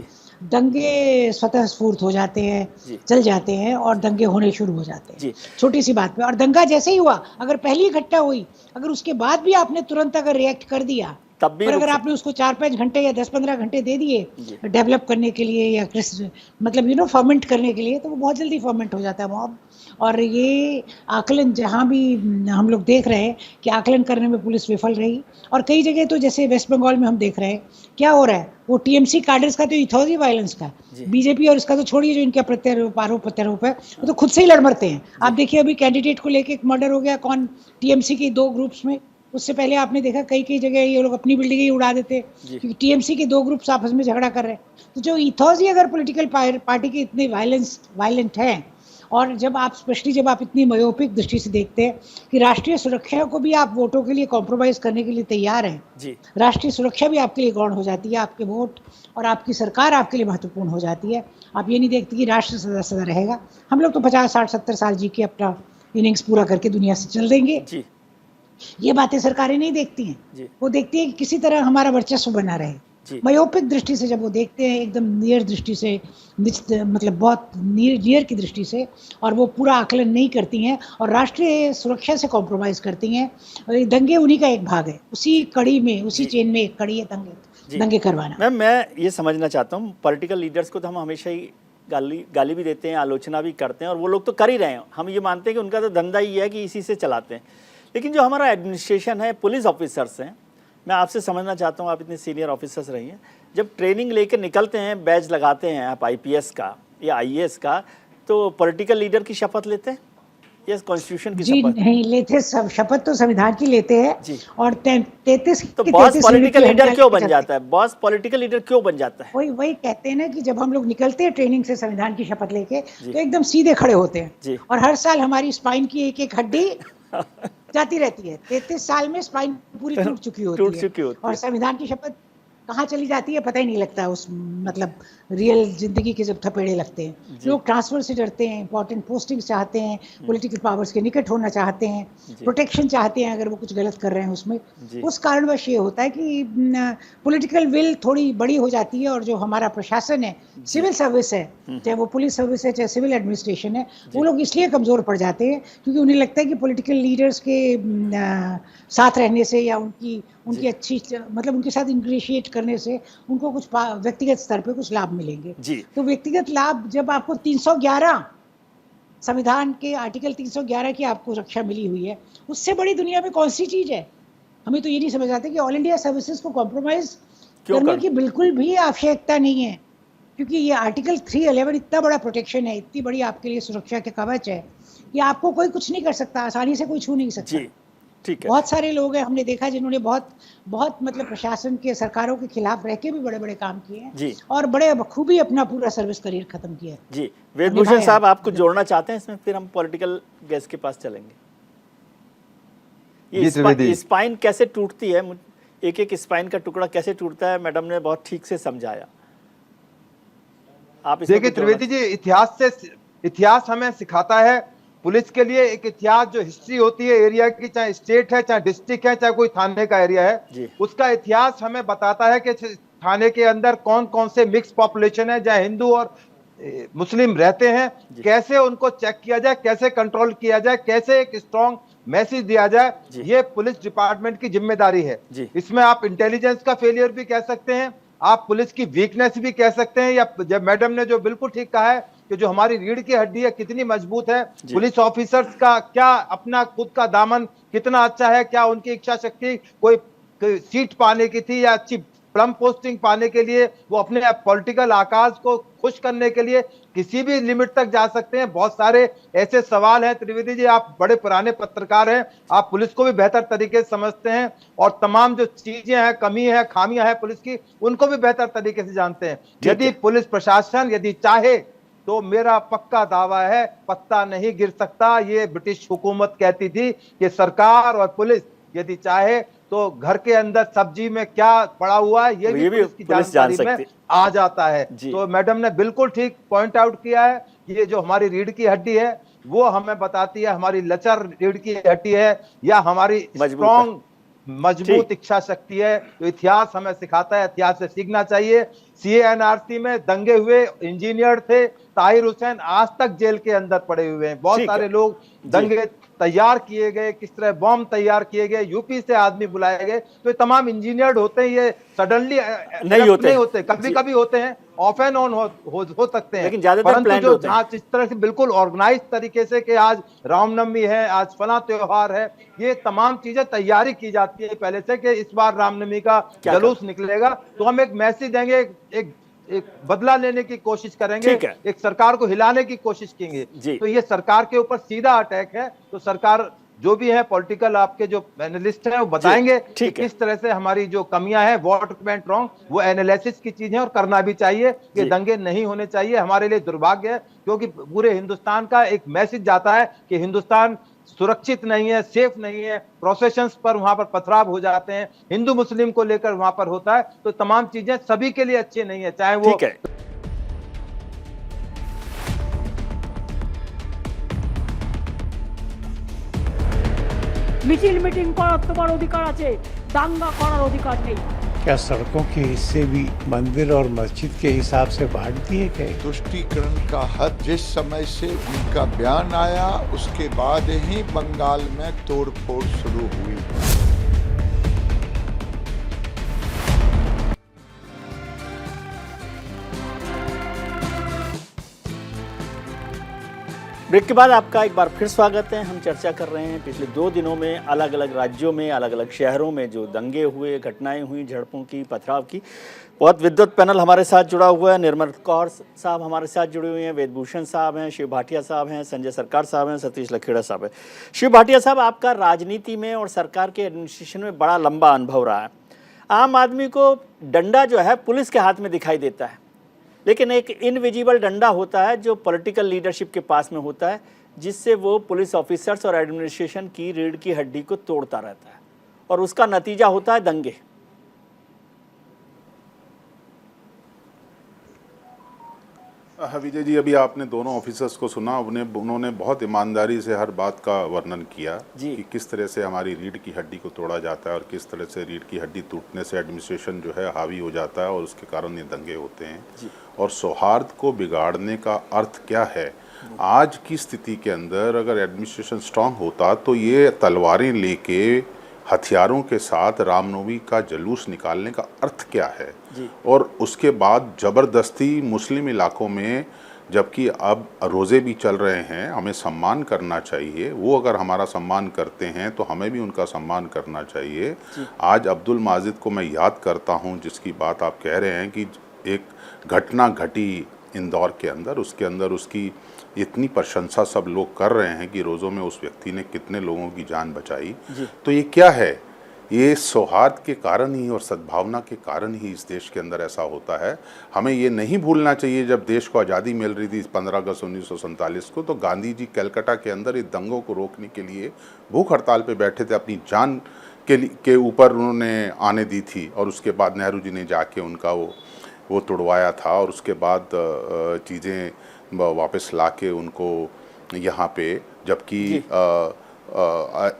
दंगे स्वतः स्फूर्त हो जाते हैं, चल जाते हैं और दंगे होने शुरू हो जाते हैं छोटी सी बात पे। और दंगा जैसे ही हुआ, अगर पहली घटना हुई, अगर उसके बाद भी आपने तुरंत अगर रिएक्ट कर दिया, तब भी अगर आपने उसको 4-5 घंटे या 10-15 घंटे दे दिए डेवलप करने के लिए या मतलब फर्मेंट करने के लिए, तो वो बहुत जल्दी फर्मेंट हो जाता है मॉब। और ये आकलन जहाँ भी हम लोग देख रहे हैं कि आकलन करने में पुलिस विफल रही। और कई जगह तो जैसे वेस्ट बंगाल में हम देख रहे हैं क्या हो रहा है, वो टीएमसी कैडर्स का तो इथोजी वायलेंस का, बीजेपी और इसका तो छोड़िए, जो इनका प्रत्यारोप है, वो तो खुद से ही लड़ मरते हैं। आप देखिए अभी कैंडिडेट को लेके एक मर्डर हो गया, कौन, टीएमसी के 2 ग्रुप्स में। उससे पहले आपने देखा कई जगह ये लोग अपनी बिल्डिंग ही उड़ा देते क्योंकि टीएमसी के 2 ग्रुप्स आपस में झगड़ा कर रहे हैं। तो जो इथोस ही अगर पॉलिटिकल पार्टी के इतने वायलेंट हैं, और जब आप स्पेशली जब आप इतनी मयोपिक दृष्टि से देखते हैं कि राष्ट्रीय सुरक्षा को भी आप वोटों के लिए कॉम्प्रोमाइज करने के लिए तैयार हैं, राष्ट्रीय सुरक्षा भी आपके लिए गौण हो जाती है, आपके वोट और आपकी सरकार आपके लिए महत्वपूर्ण हो जाती है। आप ये नहीं देखते कि राष्ट्र सदा रहेगा, हम लोग तो 50, 60, 70 साल जी के अपना इनिंग्स पूरा करके दुनिया से चल देंगे। ये बातें सरकारें नहीं देखती हैं, वो देखती है कि किसी तरह हमारा वर्चस्व बना रहे। मयोपिक दृष्टि से जब वो देखते हैं, एकदम नियर दृष्टि से, मतलब बहुत नियर की दृष्टि से, और वो पूरा आकलन नहीं करती हैं और राष्ट्रीय सुरक्षा से कॉम्प्रोमाइज़ करती हैं। और दंगे उन्हीं का एक भाग है, उसी कड़ी में, उसी चेन में एक कड़ी है दंगे करवाना। मैम मैं ये समझना चाहता हूँ, पॉलिटिकल लीडर्स को तो हम हमेशा ही गाली भी देते हैं, आलोचना भी करते हैं, और वो लोग तो कर ही रहे हैं। हम ये मानते हैं कि उनका तो धंधा ही है कि इसी से चलाते हैं। लेकिन जो हमारा एडमिनिस्ट्रेशन है, पुलिस ऑफिसर्स हैं, मैं आपसे समझना चाहता हूँ, आप इतने सीनियर ऑफिसर्स रही हैं, जब ट्रेनिंग लेकर निकलते हैं, बैच लगाते हैं आप आईपीएस का या आईएएस का, तो पॉलिटिकल लीडर की शपथ लेते हैं या कॉन्स्टिट्यूशन की जी? शपथ नहीं लेते, सब शपथ तो संविधान की लेते हैं जी। और 33 तो बॉस पॉलिटिकल लीडर क्यों बन जाता है? बॉस पॉलिटिकल लीडर क्यों बन जाता है? वही कहते हैं ना कि जब हम लोग निकलते हैं ट्रेनिंग से संविधान की शपथ लेके, तो एकदम सीधे खड़े होते हैं, और हर साल हमारी स्पाइन की एक हड्डी जाती रहती है। 33 साल में स्पाइन पूरी टूट चुकी होती है और संविधान की शपथ कहाँ चली जाती है पता ही नहीं लगता, उस मतलब रियल जिंदगी के जब थपेड़े लगते हैं। लोग ट्रांसफर से डरते हैं, इंपॉर्टेंट पोस्टिंग चाहते हैं, पॉलिटिकल पावर्स के निकट होना चाहते हैं, प्रोटेक्शन चाहते हैं अगर वो कुछ गलत कर रहे हैं उसमें। उस कारणवश ये होता है कि पॉलिटिकल विल थोड़ी बड़ी हो जाती है, और जो हमारा प्रशासन है, सिविल सर्विस है, चाहे वो पुलिस सर्विस है चाहे सिविल एडमिनिस्ट्रेशन है, वो लोग इसलिए कमजोर पड़ जाते हैं क्योंकि उन्हें लगता है कि पॉलिटिकल लीडर्स के साथ रहने से या उनकी अच्छी मतलब उनके साथ इंग्रेशिएट करने से उनको कुछ व्यक्तिगत स्तर पे कुछ लाभ मिलेंगे। तो व्यक्तिगत लाभ, जब आपको 311 संविधान के आर्टिकल 311 की आपको रक्षा मिली हुई है, उससे बड़ी दुनिया में कौन सी चीज है? हमें तो ये नहीं समझ आते कि ऑल इंडिया सर्विसेज को कॉम्प्रोमाइज करने की बिल्कुल भी आवश्यकता नहीं है, क्योंकि ये आर्टिकल 311 इतना बड़ा प्रोटेक्शन है, इतनी बड़ी आपके लिए सुरक्षा के कवच है कि आपको कोई कुछ नहीं कर सकता, आसानी से कोई छू नहीं सकता। ठीक है। बहुत सारे लोग हैं हमने देखा जिन्होंने बहुत मतलब प्रशासन के, सरकारों के खिलाफ रह के भी बड़े बड़े काम किए हैं और बड़े बखूबी अपना पूरा सर्विस करियर खत्म किया है। जी, वेदभूषण साहब, आप कुछ जोड़ना चाहते हैं इसमें, फिर हम पॉलिटिकल गैस के पास चलेंगे। ये स्पाइन कैसे टूटती है, एक एक स्पाइन का टुकड़ा कैसे टूटता है, मैडम ने बहुत ठीक से समझाया। आप देखिए त्रिवेदी जी, इतिहास हमें सिखाता है, पुलिस के लिए एक इतिहास जो हिस्ट्री होती है एरिया की, चाहे स्टेट है चाहे डिस्ट्रिक्ट है चाहे कोई थाने का एरिया है, उसका इतिहास हमें बताता है कि थाने के अंदर कौन कौन से मिक्स पॉपुलेशन है, जहाँ हिंदू और मुस्लिम रहते हैं, कैसे उनको चेक किया जाए, कैसे कंट्रोल किया जाए, कैसे एक स्ट्रॉन्ग मैसेज दिया जाए, ये पुलिस डिपार्टमेंट की जिम्मेदारी है। इसमें आप इंटेलिजेंस का फेलियर भी कह सकते हैं, आप पुलिस की वीकनेस भी कह सकते हैं, या जब मैडम ने जो बिल्कुल ठीक कहा है कि जो हमारी रीढ़ की हड्डी है कितनी मजबूत है, पुलिस ऑफिसर्स का क्या अपना खुद का दामन कितना अच्छा है, क्या उनकी इच्छा शक्ति कोई सीट पाने की थी या अच्छी प्लम पोस्टिंग पाने के लिए वो अपने पॉलिटिकल आकाश को खुश करने के लिए किसी भी लिमिट तक जा सकते हैं। बहुत सारे ऐसे सवाल हैं। त्रिवेदी जी, आप बड़े पुराने पत्रकार हैं, आप पुलिस को भी बेहतर तरीके से समझते हैं और तमाम जो चीजें हैं, कमी है, खामियां हैं पुलिस की, उनको भी बेहतर तरीके से जानते हैं। यदि पुलिस प्रशासन यदि चाहे तो मेरा पक्का दावा है पत्ता नहीं गिर सकता। ये ब्रिटिश हुकूमत कहती थी कि सरकार और पुलिस यदि चाहे तो घर के अंदर सब्जी में क्या पड़ा हुआ है ये भी पुलिस की जानकारी में आ जाता है। तो मैडम ने बिल्कुल ठीक पॉइंट आउट किया है। ये जो हमारी रीढ़ की हड्डी है वो हमें बताती है हमारी लचर रीढ़ की हड्डी है या हमारी स्ट्रॉन्ग मजबूत इच्छा शक्ति है। तो इतिहास हमें सिखाता है, इतिहास से सीखना चाहिए। CANRC में दंगे हुए इंजीनियर थे, ताहिर हुसैन आज तक जेल के अंदर पड़े हुए हैं। बहुत सारे लोग दंगे तैयार किए गए, किस तरह बॉम्ब तैयार किए गए, यूपी से आदमी बुलाए गए। तो ये तमाम इंजीनियर्ड होते हैं, ये सडनली नहीं होते, कभी कभी होते हैं, ऑफ एंड ऑन हो सकते हैं, लेकिन ज्यादातर परंतु जो जांच इस तरह से बिल्कुल ऑर्गेनाइज तरीके से कि आज रामनवमी है, आज फला त्योहार है, ये तमाम चीजें तैयारी की जाती है पहले से कि इस बार रामनवमी का जुलूस निकलेगा तो हम एक मैसेज देंगे, एक बदला लेने की कोशिश करेंगे, एक सरकार को हिलाने की कोशिश करेंगे। तो ये सरकार के ऊपर सीधा अटैक है। तो सरकार जो भी है पॉलिटिकल आपके जो एनालिस्ट हैं वो बताएंगे कि किस तरह से हमारी जो कमियां हैं, व्हाट वेंट रॉन्ग, वो एनालिसिस की चीज है और करना भी चाहिए। ये दंगे नहीं होने चाहिए। हमारे लिए दुर्भाग्य है क्योंकि पूरे हिंदुस्तान का एक मैसेज जाता है कि हिंदुस्तान सुरक्षित नहीं है, सेफ नहीं है, प्रोसेशंस पर वहां पर पथराव हो जाते हैं, हिंदू मुस्लिम को लेकर वहां पर होता है। तो तमाम चीजें सभी के लिए अच्छी नहीं है, चाहे वो মিছিল মিটিং করার তোমার অধিকার আছে, দাঙ্গা করার অধিকার নেই। क्या सड़कों के हिस्से भी मंदिर और मस्जिद के हिसाब से बांट दिए गए? तुष्टीकरण का हद जिस समय से उनका बयान आया उसके बाद ही बंगाल में तोड़फोड़ शुरू हुई। ब्रेक के बाद आपका एक बार फिर स्वागत है। हम चर्चा कर रहे हैं पिछले 2 दिनों में अलग अलग राज्यों में, अलग अलग शहरों में जो दंगे हुए, घटनाएं हुई, झड़पों की, पथराव की। बहुत विद्वत पैनल हमारे साथ जुड़ा हुआ है। निर्मल कौर साहब हमारे साथ जुड़े हुए हैं, वेदभूषण साहब हैं, शिव भाटिया साहब हैं, संजय सरकार साहब हैं, सतीश लखेड़ा साहब हैं। शिव भाटिया साहब, आपका राजनीति में और सरकार के एडमिनिस्ट्रेशन में बड़ा लंबा अनुभव रहा है। आम आदमी को डंडा जो है पुलिस के हाथ में दिखाई देता है, लेकिन एक इनविजिबल डंडा होता है जो पॉलिटिकल लीडरशिप के पास में होता है, जिससे वो पुलिस ऑफिसर्स और एडमिनिस्ट्रेशन की रीढ़ की हड्डी को तोड़ता रहता है और उसका नतीजा होता है दंगे। विजय जी, अभी आपने दोनों ऑफिसर्स को सुना, उन्होंने बहुत ईमानदारी से हर बात का वर्णन किया कि किस तरह से हमारी रीढ़ की हड्डी को तोड़ा जाता है और किस तरह से रीढ़ की हड्डी टूटने से एडमिनिस्ट्रेशन जो है हावी हो जाता है और उसके कारण ये दंगे होते हैं। और सौहार्द को बिगाड़ने का अर्थ क्या है? आज की स्थिति के अंदर अगर एडमिनिस्ट्रेशन स्ट्रांग होता तो ये तलवारें लेके हथियारों के साथ रामनवमी का जुलूस निकालने का अर्थ क्या है? और उसके बाद ज़बरदस्ती मुस्लिम इलाकों में, जबकि अब रोज़े भी चल रहे हैं, हमें सम्मान करना चाहिए। वो अगर हमारा सम्मान करते हैं तो हमें भी उनका सम्मान करना चाहिए। आज अब्दुल माजिद को मैं याद करता हूं, जिसकी बात आप कह रहे हैं कि एक घटना घटी इंदौर के अंदर, उसके अंदर उसकी इतनी प्रशंसा सब लोग कर रहे हैं कि रोज़ों में उस व्यक्ति ने कितने लोगों की जान बचाई। तो ये क्या है? ये सौहार्द के कारण ही और सद्भावना के कारण ही इस देश के अंदर ऐसा होता है। हमें ये नहीं भूलना चाहिए, जब देश को आज़ादी मिल रही थी 15 अगस्त 1947 को, तो गांधी जी कलकत्ता के अंदर इस दंगों को रोकने के लिए भूख हड़ताल पे बैठे थे, अपनी जान के ऊपर उन्होंने आने दी थी। और उसके बाद नेहरू जी ने जाके उनका वो तोड़वाया था और उसके बाद चीज़ें वापस लाके उनको यहाँ पे, जबकि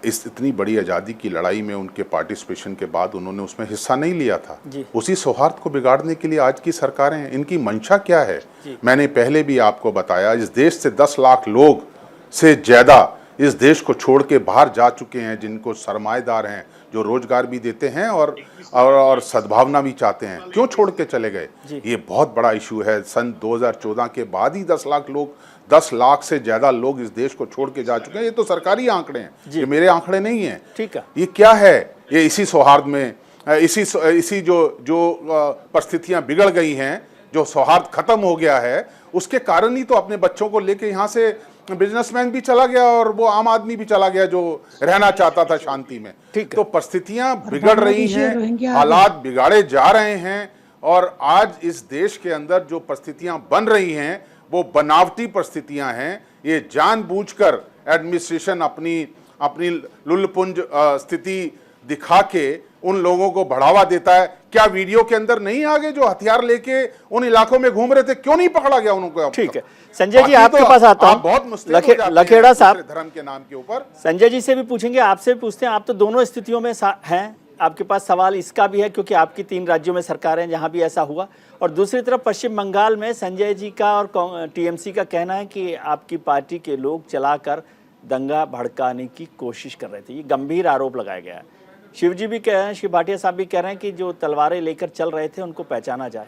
इस इतनी बड़ी आज़ादी की लड़ाई में उनके पार्टिसिपेशन के बाद उन्होंने उसमें हिस्सा नहीं लिया था। उसी सौहार्द को बिगाड़ने के लिए आज की सरकारें, इनकी मंशा क्या है? मैंने पहले भी आपको बताया, इस देश से 10 लाख लोग से ज़्यादा इस देश को छोड़ के बाहर जा चुके हैं, जिनको सरमाएदार हैं, जो रोजगार भी देते हैं और सद्भावना भी चाहते हैं। क्यों छोड़ के चले गए? ये बहुत बड़ा इशू है। सन 2014 के बाद ही 10 लाख से ज्यादा लोग इस देश को छोड़ के जा चुके हैं। ये तो सरकारी आंकड़े हैं, ये मेरे आंकड़े नहीं हैं। ठीक है, ये क्या है? ये इसी सौहार्द में, इसी जो परिस्थितियां बिगड़ गई हैं, जो सौहार्द खत्म हो गया है, उसके कारण ही तो अपने बच्चों को लेके यहाँ से बिजनेसमैन भी चला गया और वो आम आदमी भी चला गया जो रहना चाहता था शांति में। ठीक, तो परिस्थितियां बिगड़ रही हैं, हालात बिगाड़े जा रहे हैं। और आज इस देश के अंदर जो परिस्थितियां बन रही हैं वो बनावटी परिस्थितियां हैं। ये जानबूझकर एडमिनिस्ट्रेशन अपनी लुल्लपुंज स्थिति दिखा के उन लोगों को बढ़ावा देता है। क्या वीडियो के अंदर नहीं आगे जो हथियार लेके उन इलाकों में घूम रहे थे, क्यों नहीं पकड़ा गया उनको? ठीक है, संजय जी आपके पास आता हूं। बहुत लखेड़ा साहब धर्म के नाम के ऊपर संजय जी से भी पूछेंगे, आपसे भी पूछते हैं। आप तो दोनों स्थितियों में हैं, आपके पास सवाल इसका भी है क्योंकि आपकी 3 राज्यों में सरकारें हैं जहां भी ऐसा हुआ, और दूसरी तरफ पश्चिम बंगाल में संजय जी का और टीएमसी का कहना है कि आपकी पार्टी के लोग चलाकर दंगा भड़काने की कोशिश कर रहे थे। ये गंभीर आरोप लगाया गया है। शिव जी भी कह रहे हैं, शिव भाटिया साहब भी कह रहे हैं कि जो तलवारें लेकर चल रहे थे उनको पहचाना जाए।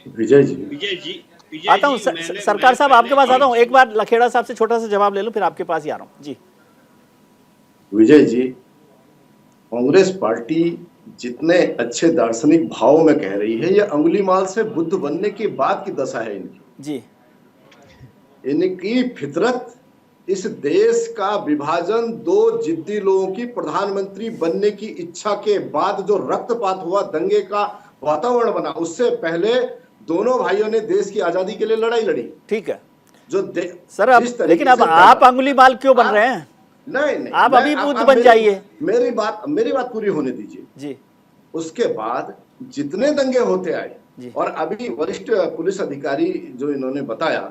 विजय जी आता हूँ सरकार साहब, आपके पास आता हूँ। एक बार लखेड़ा साहब से छोटा सा जवाब ले लूं, फिर आपके पास ही आ रहा हूँ। जी विजय जी, कांग्रेस पार्टी जितने अच्छे दार्शनिक भाव में कह रही है, ये अंगुलीमाल से बुद्ध बनने के बाद की दशा है इनकी। जी, इनकी फितरत इस देश का विभाजन 2 जिद्दी लोगों की प्रधानमंत्री बनने की इच्छा के बाद जो रक्तपात हुआ, दंगे का वातावरण बना, उससे पहले दोनों भाइयों ने देश की आजादी के लिए लड़ाई लड़ी। ठीक है, जो सर अब लेकिन अब आप अंगुलीमाल क्यों बन रहे हैं? नहीं, आप अभी बुद्ध बन जाइए। मेरी बात पूरी होने दीजिए जी। उसके बाद जितने दंगे होते आए, और अभी वरिष्ठ पुलिस अधिकारी जो इन्होंने बताया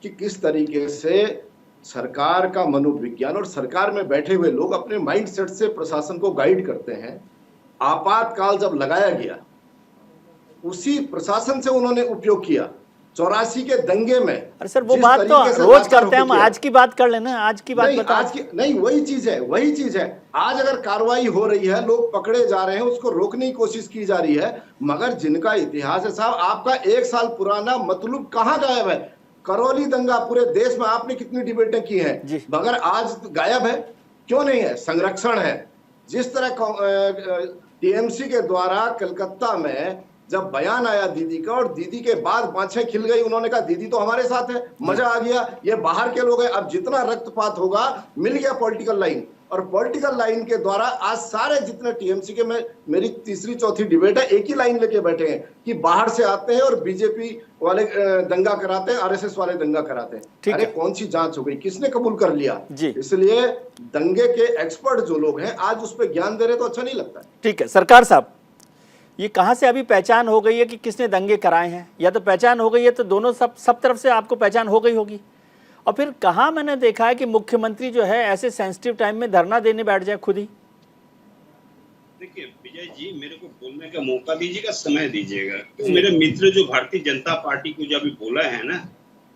कि किस तरीके से सरकार का मनोविज्ञान और सरकार में बैठे हुए लोग अपने माइंडसेट से प्रशासन को गाइड करते हैं। आपातकाल जब लगाया गया, उसी प्रशासन से उन्होंने उपयोग किया 84 के दंगे में। अरे सर, वो बात तो रोज करते हैं हम, आज की बात कर लेना। आज की बात बता। आज की नहीं, वही चीज है। आज अगर कार्रवाई हो रही है, लोग पकड़े जा रहे हैं, उसको रोकने की कोशिश की जा रही है, मगर जिनका इतिहास है साहब, आपका 1 साल पुराना मतलब कहाँ गायब है? करौली दंगा पूरे देश में आपने कितनी डिबेटें की हैं, मगर आज गायब है। क्यों नहीं है? संरक्षण है। जिस तरह टीएमसी के द्वारा कलकत्ता में जब बयान आया दीदी का, और दीदी के बाद बाँछें खिल गई, उन्होंने कहा दीदी तो हमारे साथ है, मजा आ गया, ये बाहर के लोग हैं। अब जितना रक्तपात होगा, मिल गया पॉलिटिकल लाइन, और पॉलिटिकल लाइन के द्वारा आज सारे जितने टीएमसी के में मेरी तीसरी चौथी डिबेट है, एक ही लाइन लेके बैठे हैं कि बाहर से आते हैं और बीजेपी वाले दंगा कराते हैं, आरएसएस वाले दंगा कराते हैं। अरे कौन सी जांच हो गई? किसने कबूल कर लिया? इसलिए दंगे के एक्सपर्ट जो लोग हैं आज उस पर ज्ञान दे रहे तो अच्छा नहीं लगता। ठीक है सरकार साहब, ये कहाँ से अभी पहचान हो गई है कि किसने दंगे कराए हैं? या तो पहचान हो गई है तो दोनों सब तरफ से आपको पहचान हो गई होगी। और फिर कहाँ मैंने देखा है कि मुख्यमंत्री जो है ऐसे सेंसिटिव टाइम में धरना देने बैठ जाए खुद ही। देखिए विजय जी, मेरे को बोलने का मौका दीजिएगा, समय दीजिएगा। तो मेरे मित्र जो भारतीय जनता पार्टी को जो अभी बोला है ना,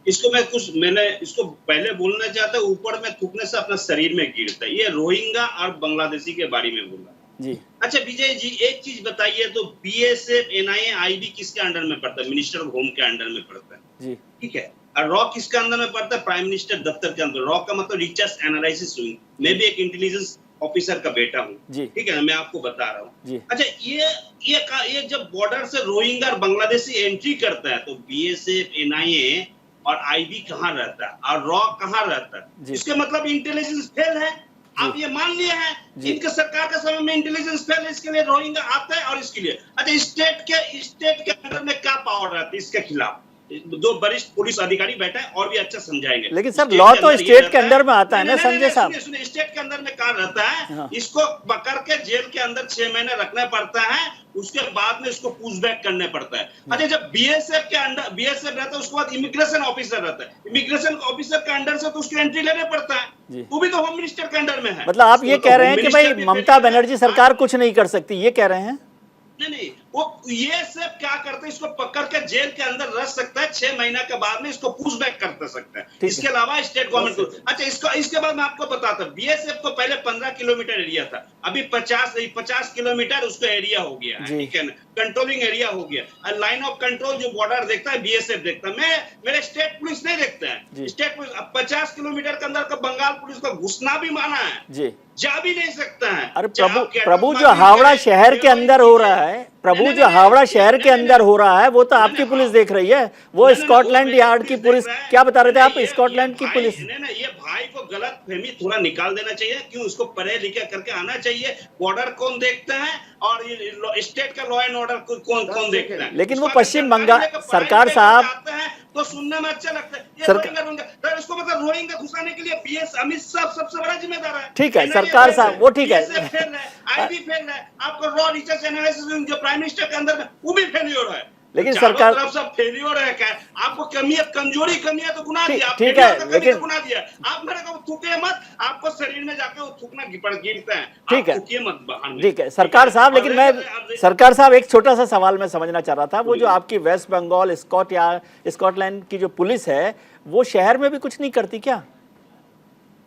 इसको मैंने इसको पहले बोलना चाहता, ऊपर में थूकने से अपना शरीर में गिरता है। ये रोहिंग्या और बांग्लादेशी के बारे में बोला जी। अच्छा विजय जी, एक चीज बताइए तो बीएसएफ, एनआईए, आईबी किसके अंडर में पड़ता है? मिनिस्टर ऑफ होम के अंडर में पड़ता है जी, ठीक है। और रॉ किसके अंदर में पड़ता है? प्राइम मिनिस्टर दफ्तर के अंदर। रॉ का मतलब रिसर्च एनालिसिस विंग। मैं भी एक इंटेलिजेंस ऑफिसर का बेटा हूँ, ठीक है ना, मैं आपको बता रहा हूँ। अच्छा ये जब बॉर्डर से रोहिंग्या और बांग्लादेशी एंट्री करता है तो बीएसएफ, एनआईए और आईबी कहाँ रहता है और रॉ कहाँ रहता है? इसके मतलब इंटेलिजेंस फेल है। आप ये मान लिए हैं इनके सरकार के समय में इंटेलिजेंस फेल है, इसके लिए रोहिंग्या आता है और इसके लिए। अच्छा स्टेट के अंदर में क्या पावर रहती है इसके खिलाफ? दो वरिष्ठ पुलिस अधिकारी बैठे हैं और भी अच्छा समझाएंगे। लेकिन सर लॉ तो स्टेट के अंदर में आता है ना संजय साहब। सुनिए, स्टेट के अंदर में कहाँ रहता है? इसको पकड़ के जेल के अंदर 6 महीने रखना पड़ता है, उसके बाद में इसको पूछबैक करने पड़ता है। अच्छा जब बीएसएफ के अंडर बीएसएफ रहता है, उसके बाद इमिग्रेशन ऑफिसर रहता है, इमिग्रेशन ऑफिसर के अंडर से तो उसकी एंट्री लेने पड़ता है, वो भी तो होम मिनिस्टर के अंडर में है। मतलब आप ये कह रहे हैं कि भाई ममता बनर्जी सरकार कुछ नहीं कर सकती, ये कह रहे हैं? नहीं, वो ये सब क्या करते हैं, इसको पकड़ के जेल के अंदर रख सकता है, 6 महीना के बाद में इसको पूछबैक कर सकता है। इसके अलावा स्टेट गवर्नमेंट को। अच्छा इसके बाद मैं आपको बताता हूँ, बीएसएफ को पहले 15 किलोमीटर एरिया था, अभी 50 किलोमीटर उसका एरिया हो गया है, ठीक है ना, कंट्रोलिंग एरिया हो गया। लाइन ऑफ कंट्रोल जो बॉर्डर देखता है बीएसएफ देखता है, मेरे स्टेट पुलिस नहीं देखता है। स्टेट पुलिस 50 किलोमीटर के अंदर का बंगाल पुलिस को घुसना भी माना है, जा भी नहीं सकता है। अरे प्रभु जो हावड़ा शहर के अंदर हो रहा है, प्रभु जो हावड़ा शहर के अंदर हो रहा है वो तो आपकी पुलिस देख रही है, वो स्कॉटलैंड यार्ड की पुलिस। क्या बता रहे थे आप? स्कॉटलैंड की पुलिस। नहीं, ये भाई को गलत फहमी थोड़ा निकाल देना चाहिए। क्यों? उसको पढ़े लिखे करके आना चाहिए। बॉर्डर कौन देखता है और स्टेट का लॉ एंड ऑर्डर कौन देखता है? लेकिन वो पश्चिम बंगाल सरकार साहब तो सुनने में अच्छा लगता है। रोहिंग्या उसको मतलब रोहिंग्या घुसाने के लिए बीएस अमित शाह सबसे बड़ा जिम्मेदार है। ठीक है सरकार साहब, वो ठीक है। आईबी फेल है, आपको रॉ रिसर्च एनालिसिस जो प्राइम मिनिस्टर के अंदर वो भी फेल्योर है। लेकिन सरकार सब फेल्योर है क्या? आपको कमजोरी है तो गुना दिया, ठीक है, लेकिन गुना दिया। आप मेरे को थूके मत, आपको शरीर में जाके वो थूकना गिरता है, ठीक है, मत बाहर। ठीक है सरकार साहब, लेकिन मैं सरकार साहब एक छोटा सा सवाल मैं समझना चाह रहा था। वो जो आपकी वेस्ट बंगाल स्कॉटलैंड की जो पुलिस है वो शहर में भी कुछ नहीं करती क्या?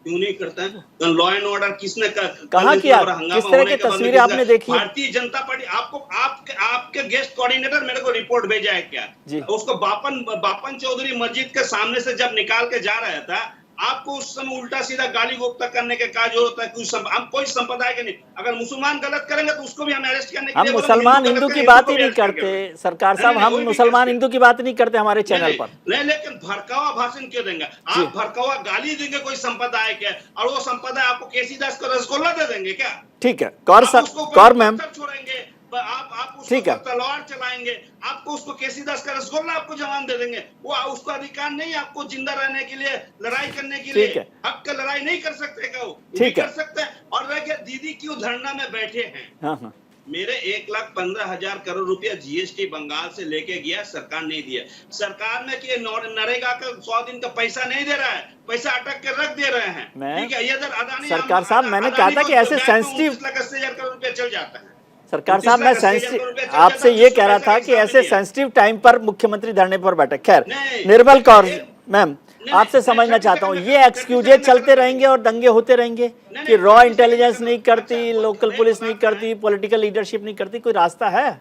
क्यों नहीं करता है? लॉ एंड ऑर्डर किसने कहा किया? किस तरह की तस्वीरें आपने देखी? भारतीय जनता पार्टी आपके गेस्ट कोऑर्डिनेटर मेरे को रिपोर्ट भेजा है क्या जी? उसको बापन चौधरी मस्जिद के सामने से जब निकाल के जा रहा था, आपको उस समय उल्टा सीधा गाली गोप्ता करने के क्या जरूरत है? हम कोई संप्रदाय के नहीं, अगर मुसलमान गलत करेंगे तो उसको भी हम अरेस्ट करने के लिए। हम मुसलमान हिंदू की बात ही नहीं करते सरकार साहब, हम मुसलमान हिंदू की बात नहीं करते हमारे चैनल पर। नहीं, लेकिन भड़कावा भाषण क्यों देंगे आप? भड़कावा गाली देंगे कोई संप्रदाय के, और वो संप्रदाय आपको केसी दास को रसगुल्ला दे देंगे क्या? ठीक है कौर मैम, छोड़ेंगे आप उसको ठीक है, तलवार चलाएंगे, आपको उसको केसी दास का रसगुल्ला आपको जवान दे देंगे। वो उसको अधिकार नहीं आपको जिंदा रहने के लिए, लड़ाई करने के लिए, हक का लड़ाई नहीं कर सकते क्या? वो ठीक कर सकते हैं। और रह गया दीदी क्यों धरना में बैठे हैं? हाँ। मेरे 1,15,000 करोड़ रुपया जीएसटी बंगाल से लेके गया, सरकार नहीं दिया। सरकार में कि नरेगा का 100 दिन का पैसा नहीं दे रहा है, पैसा अटक के रख दे रहे हैं, ठीक है। ये अदानी सरकार साहब मैंने कहा था कि ऐसे सेंसिटिव 80,000 करोड़ रुपया चल जाता है। सरकार साहब मैं आपसे ये कह रहा था कि ऐसे सेंसिटिव टाइम पर मुख्यमंत्री धरने पर बैठे। खैर निर्मल कौर मैम, आपसे समझना चाहता हूँ, ये एक्सक्यूजेज चलते रहेंगे और दंगे होते रहेंगे कि रॉ इंटेलिजेंस नहीं करती, लोकल पुलिस नहीं करती, पॉलिटिकल लीडरशिप नहीं करती, कोई रास्ता है?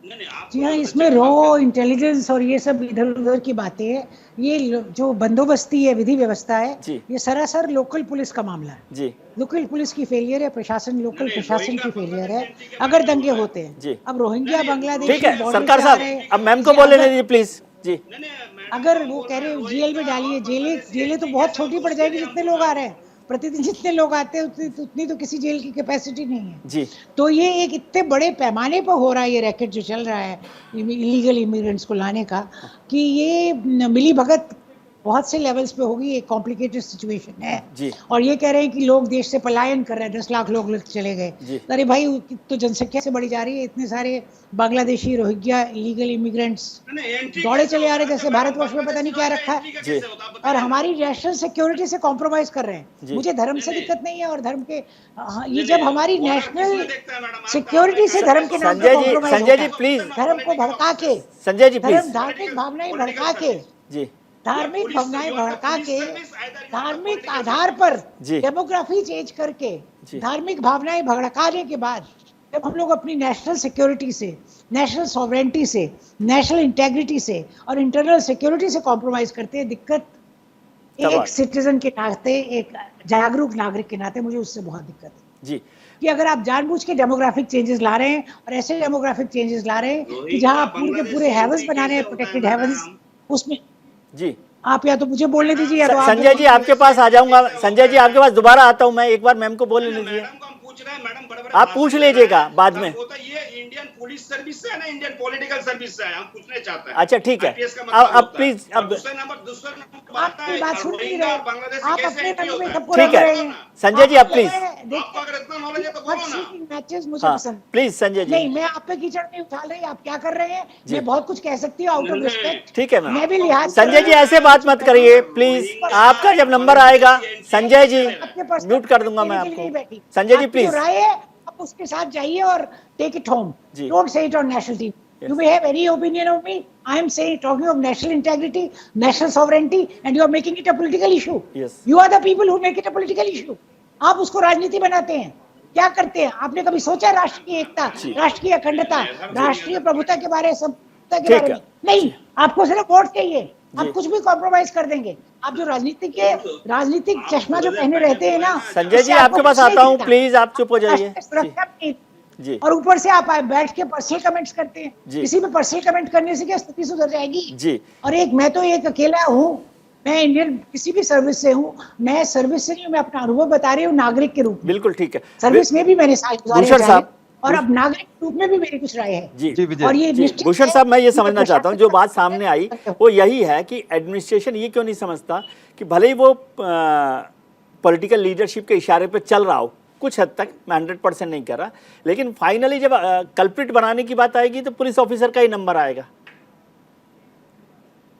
जी हाँ, इसमें रॉ इंटेलिजेंस और ये सब इधर उधर की बातें है। ये जो बंदोबस्ती है, विधि व्यवस्था है, ये सरासर लोकल पुलिस का मामला है जी। लोकल पुलिस की फेलियर है, प्रशासन लोकल प्रशासन की फेलियर है अगर दंगे होते हैं जी। अब रोहिंग्या बांग्लादेश, ठीक है सरकार साहब, अब मैम को बोलने दीजिए प्लीज जी। अगर वो कह रहे जेल में डालिए, जेलें तो बहुत छोटी पड़ जाएगी, जितने लोग आ रहे हैं प्रतिदिन, जितने लोग आते हैं उतनी तो किसी जेल की कैपेसिटी नहीं है जी। तो ये एक इतने बड़े पैमाने पर हो रहा है ये रैकेट जो चल रहा है इलीगल इमिग्रेंट्स को लाने का, कि ये मिली भगत बहुत से लेवल्स पे होगी, एक कॉम्प्लिकेटेड सिचुएशन है जी। और ये कह रहे हैं कि लोग देश से पलायन कर रहे हैं, 10 लाख लोग चले गए। अरे भाई, तो जनसंख्या से बढ़ी जा रही है, इतने सारे बांग्लादेशी, रोहिंग्या, इलीगल इमिग्रेंट्स दौड़े चले आ रहे हैं जैसे भारतवर्ष में पता नहीं क्या रखा है, और हमारी नेशनल सिक्योरिटी से कॉम्प्रोमाइज कर रहे हैं। मुझे धर्म से दिक्कत नहीं है, और धर्म के ये जब हमारी नेशनल सिक्योरिटी से धर्म के नाम पे कॉम्प्रोमाइज, संजय जी प्लीज, धर्म को भड़का के, संजय जी प्लीज, धार्मिक भावनाएं भड़का के जी, धार्मिक भावनाएं भड़का के, धार्मिक आधार पर डेमोग्राफी चेंज करके, धार्मिक भावनाएं भड़काने के बाद जब हम लोग अपनी नेशनल सिक्योरिटी से, नेशनल सॉवरेंटी से, नेशनल इंटेग्रिटी से और इंटरनल सिक्योरिटी से कॉम्प्रोमाइज करते हैं, दिक्कत एक सिटीजन के नाते, एक जागरूक नागरिक के नाते मुझे उससे बहुत दिक्कत है जी, कि अगर आप जानबूझ के डेमोग्राफिक चेंजेस ला रहे हैं, और ऐसे डेमोग्राफिक चेंजेस ला रहे हैं कि जहां पूरे के पूरे हेवंस बनाने हैं, प्रोटेक्टेड हेवंस, उसमें जी आप या तो मुझे बोलने दीजिए, या तो संजय जी आपके पास आ जाऊंगा, संजय जी आपके पास दोबारा आता हूं मैं, एक बार मैम को बोलने दीजिए, आप पूछ लीजिएगा बाद में। ये इंडियन पुलिस सर्विस से है ना, इंडियन पॉलिटिकल सर्विस से है, हम पूछना चाहते हैं। अच्छा ठीक है, अब प्लीज, अब दूसरा नंबर आपकी बात सुन नहीं रहे, आप अपने मन में सबको ठीक है संजय जी, आप प्लीज, आपको अगर इतना नॉलेज है तो बोलो ना। मैचेस मुझे पसंद, प्लीज संजय जी। नहीं, मैं आप पे कीचड़ नहीं उछाल रही, आप क्या कर रहे हैं, मैं बहुत कुछ कह सकती हूँ आउट ऑफ रिस्पेक्ट, ठीक है मैं भी लिहाज, संजय जी ऐसे बात मत करिए प्लीज, आपका जब नंबर आएगा संजय जी म्यूट कर दूंगा मैं आपको, संजय जी प्लीज, आप उसके साथ जाइए और take it home, don't say it on national TV. You may have any opinion of me. I am saying, talking of national integrity, national sovereignty, and you are making it a political issue. Yes. You are the people who make it a political issue. आप उसको राजनीति बनाते हैं, क्या करते हैं? आपने कभी सोचा राष्ट्र की एकता, राष्ट्र की अखंडता, राष्ट्रीय प्रभुता के बारे में? नहीं, आपको सिर्फ वोट चाहिए, आप कुछ भी कॉम्प्रोमाइज कर देंगे। आप जो राजनीतिक चश्मा जो पहने रहते हैं ना, संजय जी आपके पास आता हूँ, प्लीज आप चुप हो जाइए जी। और ऊपर से आप बैठ के पर्सनल कमेंट्स करते हैं, किसी में पर्सनल कमेंट करने से क्या स्थिति सुधर जाएगी जी। और मैं तो एक अकेला हूँ, मैं इंडियन किसी भी सर्विस से हूँ, मैं सर्विस से नहीं हूँ, मैं अपना अनुभव बता रही हूँ नागरिक के रूप में। बिल्कुल ठीक है, सर्विस में भी मैंने साल गुजारे और अब नागरिक के रूप में भी मेरी कुछ राय है जी। और ये भूषण साहब, मैं ये समझना चाहता हूँ, जो बात सामने आई वो यही है कि एडमिनिस्ट्रेशन ये क्यों नहीं समझता कि भले ही वो पॉलिटिकल लीडरशिप के इशारे पे चल रहा हो कुछ हद तक, मैं 100% नहीं कह रहा, लेकिन फाइनली जब कल्प्रिट बनाने की बात आएगी तो पुलिस ऑफिसर का ही नंबर आएगा।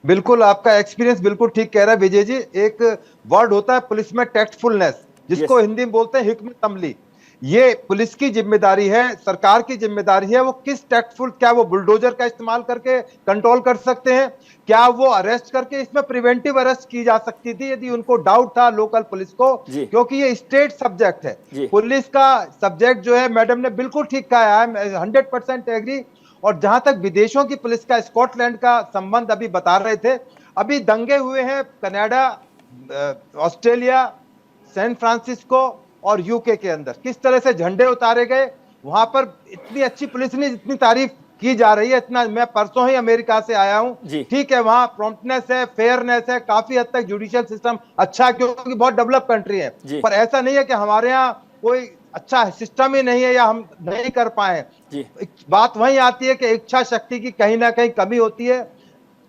बिल्कुल, आपका एक्सपीरियंस बिल्कुल ठीक कह रहा है विजय जी। एक वर्ड होता है पुलिस में, टैक्टफुलनेस, जिसको हिंदी में बोलते हैं हिकमत अमली। ये पुलिस की जिम्मेदारी है, सरकार की जिम्मेदारी है, वो किस टैक्टफुल, क्या वो बुलडोजर का इस्तेमाल करके कंट्रोल कर सकते हैं, क्या वो अरेस्ट करके, इसमें प्रिवेंटिव अरेस्ट की जा सकती थी यदि उनको डाउट था लोकल पुलिस को, क्योंकि ये स्टेट सब्जेक्ट है। पुलिस का सब्जेक्ट जो है, मैडम ने बिल्कुल ठीक कहा है, 100% एग्री। और जहां तक विदेशों की पुलिस का, स्कॉटलैंड का संबंध अभी बता रहे थे, अभी दंगे हुए हैं कनाडा, ऑस्ट्रेलिया, सैन फ्रांसिस्को और यूके के अंदर, किस तरह से झंडे उतारे गए वहां पर। इतनी अच्छी पुलिस नहीं जितनी तारीफ की जा रही है, इतना, मैं परसों ही अमेरिका से आया हूं, ठीक है, वहां प्रॉम्प्टनेस है, फेयरनेस है, काफी हद तक जुडिशियल सिस्टम अच्छा, क्योंकि बहुत डेवलप कंट्री है। पर ऐसा नहीं है कि हमारे यहाँ कोई अच्छा सिस्टम ही नहीं है या हम नहीं कर पाए। बात वही आती है कि इच्छा शक्ति की कहीं ना कहीं कमी होती है।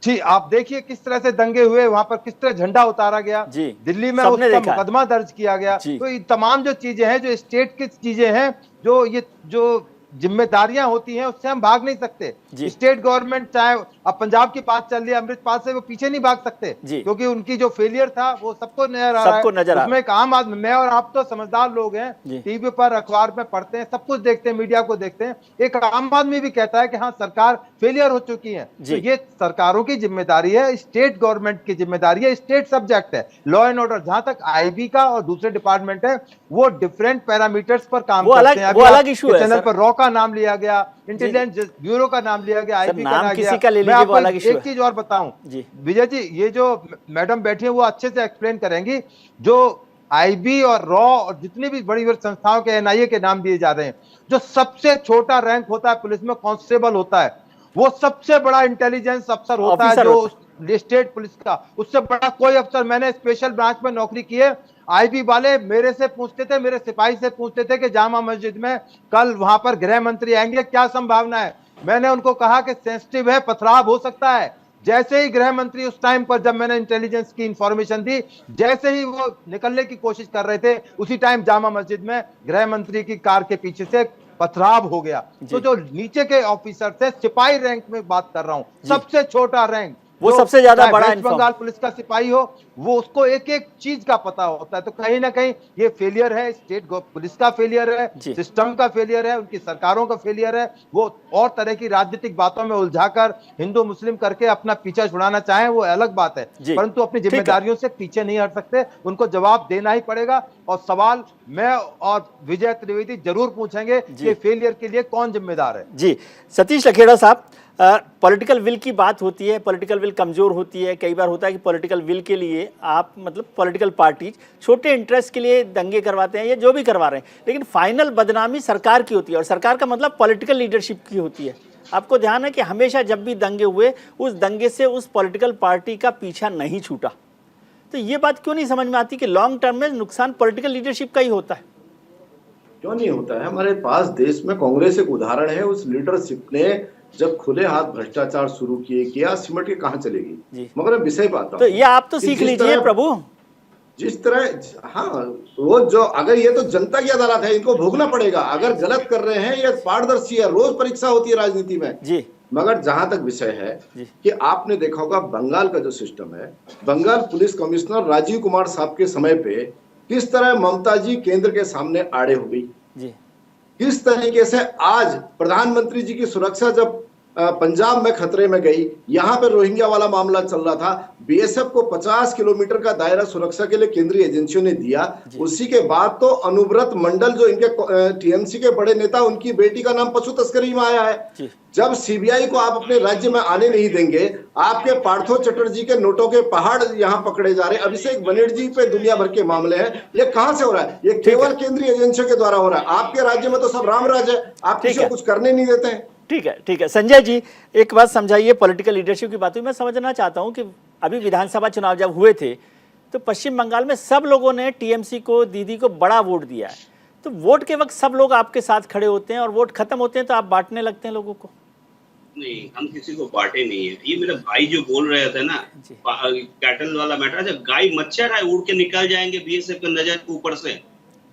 जी, आप देखिए किस तरह से दंगे हुए, वहां पर किस तरह झंडा उतारा गया, दिल्ली में उसका मुकदमा दर्ज किया गया। तो ये तमाम जो चीजें हैं, जो स्टेट की चीजें हैं, जो जिम्मेदारियां होती हैं, उससे हम भाग नहीं सकते। स्टेट गवर्नमेंट, चाहे अब पंजाब की बात चल रही है, अमृतपाल से वो पीछे नहीं भाग सकते, क्योंकि उनकी जो फेलियर था वो सबको नजर आ रहा है। उसमें एक आम आदमी, मैं और आप तो समझदार लोग हैं, टीवी पर, अखबार में पढ़ते हैं, सब कुछ देखते हैं, मीडिया को देखते हैं। एक आम आदमी भी कहता है कि हाँ, सरकार फेलियर हो चुकी है। तो ये सरकारों की जिम्मेदारी है, स्टेट गवर्नमेंट की जिम्मेदारी है, स्टेट सब्जेक्ट है लॉ एंड ऑर्डर। जहां तक आईबी का और दूसरे डिपार्टमेंट है, वो डिफरेंट पैरामीटर्स पर काम करते हैं। वो अलग इशू है। चैनल पर रॉ का नाम लिया गया, इंटेलिजेंस ब्यूरो का नाम लिया गया, आईबी का नाम गया। मैं आपको एक चीज और बताऊं विजय जी, ये जो मैडम बैठी है वो अच्छे से एक्सप्लेन करेंगी। जो आईबी और रॉ और जितनी भी बड़ी बड़ी संस्थाओं के, एनआईए के नाम दिए जा रहे हैं, जो सबसे छोटा रैंक होता है पुलिस में, कांस्टेबल होता है, वो सबसे बड़ा इंटेलिजेंस अफसर होता है जो स्टेट पुलिस का। उससे बड़ा कोई अफसर, मैंने स्पेशल ब्रांच में नौकरी की है, आईबी वाले मेरे से पूछते थे, मेरे सिपाही से पूछते थे कि जामा मस्जिद में कल वहां पर गृह मंत्री आएंगे, क्या संभावना है। मैंने उनको कहा कि सेंसिटिव है, पथराव हो सकता है, जैसे ही गृह मंत्री उस टाइम पर, जब मैंने इंटेलिजेंस की इंफॉर्मेशन दी, जैसे ही वो निकलने की कोशिश कर रहे थे, उसी टाइम जामा मस्जिद में गृह मंत्री की कार के पीछे से पथराव हो गया। तो जो नीचे के ऑफिसर थे, सिपाही रैंक में बात कर रहा हूं, सबसे छोटा रैंक, वो सबसे ज्यादा बड़ा वेस्ट बंगाल पुलिस का सिपाही हो, वो उसको एक एक चीज का पता होता है। तो कहीं ना कहीं ये फेलियर है, स्टेट पुलिस का फेलियर है, सिस्टम का फेलियर है, उनकी सरकारों का फेलियर है। वो और तरह की राजनीतिक बातों में उलझाकर हिंदू मुस्लिम करके अपना पीछा छुड़ाना चाहें, वो अलग बात है, परंतु अपनी जिम्मेदारियों से पीछे नहीं हट सकते, उनको जवाब देना ही पड़ेगा। और सवाल मैं और विजय त्रिवेदी जरूर पूछेंगे कि फेलियर के लिए कौन जिम्मेदार है। जी सतीश लखेड़ा साहब, पॉलिटिकल विल की बात होती है, पॉलिटिकल विल कमजोर होती है, कई बार होता है कि पॉलिटिकल विल के लिए आप मतलब पॉलिटिकल पार्टीज छोटे इंटरेस्ट के लिए दंगे करवाते हैं या जो भी करवा रहे हैं, लेकिन फाइनल बदनामी सरकार की होती है, और सरकार का मतलब पॉलिटिकल लीडरशिप की होती है। आपको ध्यान है कि हमेशा जब भी दंगे हुए, उस दंगे से उस पॉलिटिकल पार्टी का पीछा नहीं छूटा। तो ये बात क्यों नहीं समझ में आती कि लॉन्ग टर्म में नुकसान पॉलिटिकल लीडरशिप का ही होता है? क्यों नहीं होता है? हमारे पास देश में कांग्रेस एक उदाहरण है। उस लीडरशिप ने जब खुले हाथ भ्रष्टाचार शुरू किया, सिमट के कहां चलेगी? मगर विषय बात तो ये आप तो सीख लीजिए प्रभु। जिस तरह, हाँ, वो जो, अगर ये तो जनता की अदालत है, इनको भोगना पड़ेगा। अगर गलत कर रहे हैं, ये पारदर्शी है, रोज परीक्षा होती है राजनीति में जी। मगर जहां तक विषय है कि आपने देखा होगा बंगाल का जो सिस्टम है, बंगाल पुलिस कमिश्नर राजीव कुमार साहब के समय पे किस तरह ममता जी केंद्र के सामने आड़े हो गई, किस तरीके से आज प्रधानमंत्री जी की सुरक्षा जब पंजाब में खतरे में गई, यहाँ पे रोहिंग्या वाला मामला चल रहा था, बीएसएफ को 50 किलोमीटर का दायरा सुरक्षा के लिए केंद्रीय एजेंसियों ने दिया। उसी के बाद तो अनुव्रत मंडल जो इनके टीएमसी के बड़े नेता, उनकी बेटी का नाम पशु तस्करी में आया है। जब सीबीआई को आप अपने राज्य में आने नहीं देंगे, आपके पार्थो चटर्जी के नोटों के पहाड़ यहाँ पकड़े जा रहे हैं, अभिषेक बनर्जी पे दुनिया भर के मामले हैं, ये कहां से हो रहा है? ये केवल केंद्रीय एजेंसियों के द्वारा हो रहा है। आपके राज्य में तो सब राम राज है, आप किसी को कुछ करने नहीं देते हैं। ठीक है संजय जी, एक बात समझाइए, पॉलिटिकल लीडरशिप की बात हुई, मैं समझना चाहता हूं कि अभी विधानसभा चुनाव जब हुए थे तो पश्चिम बंगाल में सब लोगों ने टीएमसी को, दीदी को बड़ा वोट दिया है। तो वोट के वक्त सब लोग आपके साथ खड़े होते हैं और वोट खत्म होते हैं तो आप बांटने लगते हैं लोगों को। नहीं, हम किसी को बांटे नहीं है। ये मेरे भाई जो बोल रहे थे ना, कैटल वाला मैटर, जब गाय मच्छर है उड़ के निकल जाएंगे बीएसएफ के नजर के ऊपर से।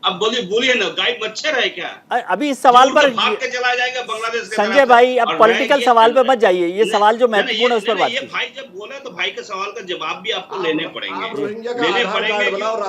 अब बोलिए ना, गाय मच्छर है क्या? अभी इस सवाल पर भाग के चला जाएगा बांग्लादेश के संजय भाई, अब पॉलिटिकल सवाल पे मत जाइए, ये सवाल जो महत्वपूर्ण है उस पर बात। ये भाई जब बोले तो भाई के सवाल का जवाब भी आपको लेने पड़ेंगे।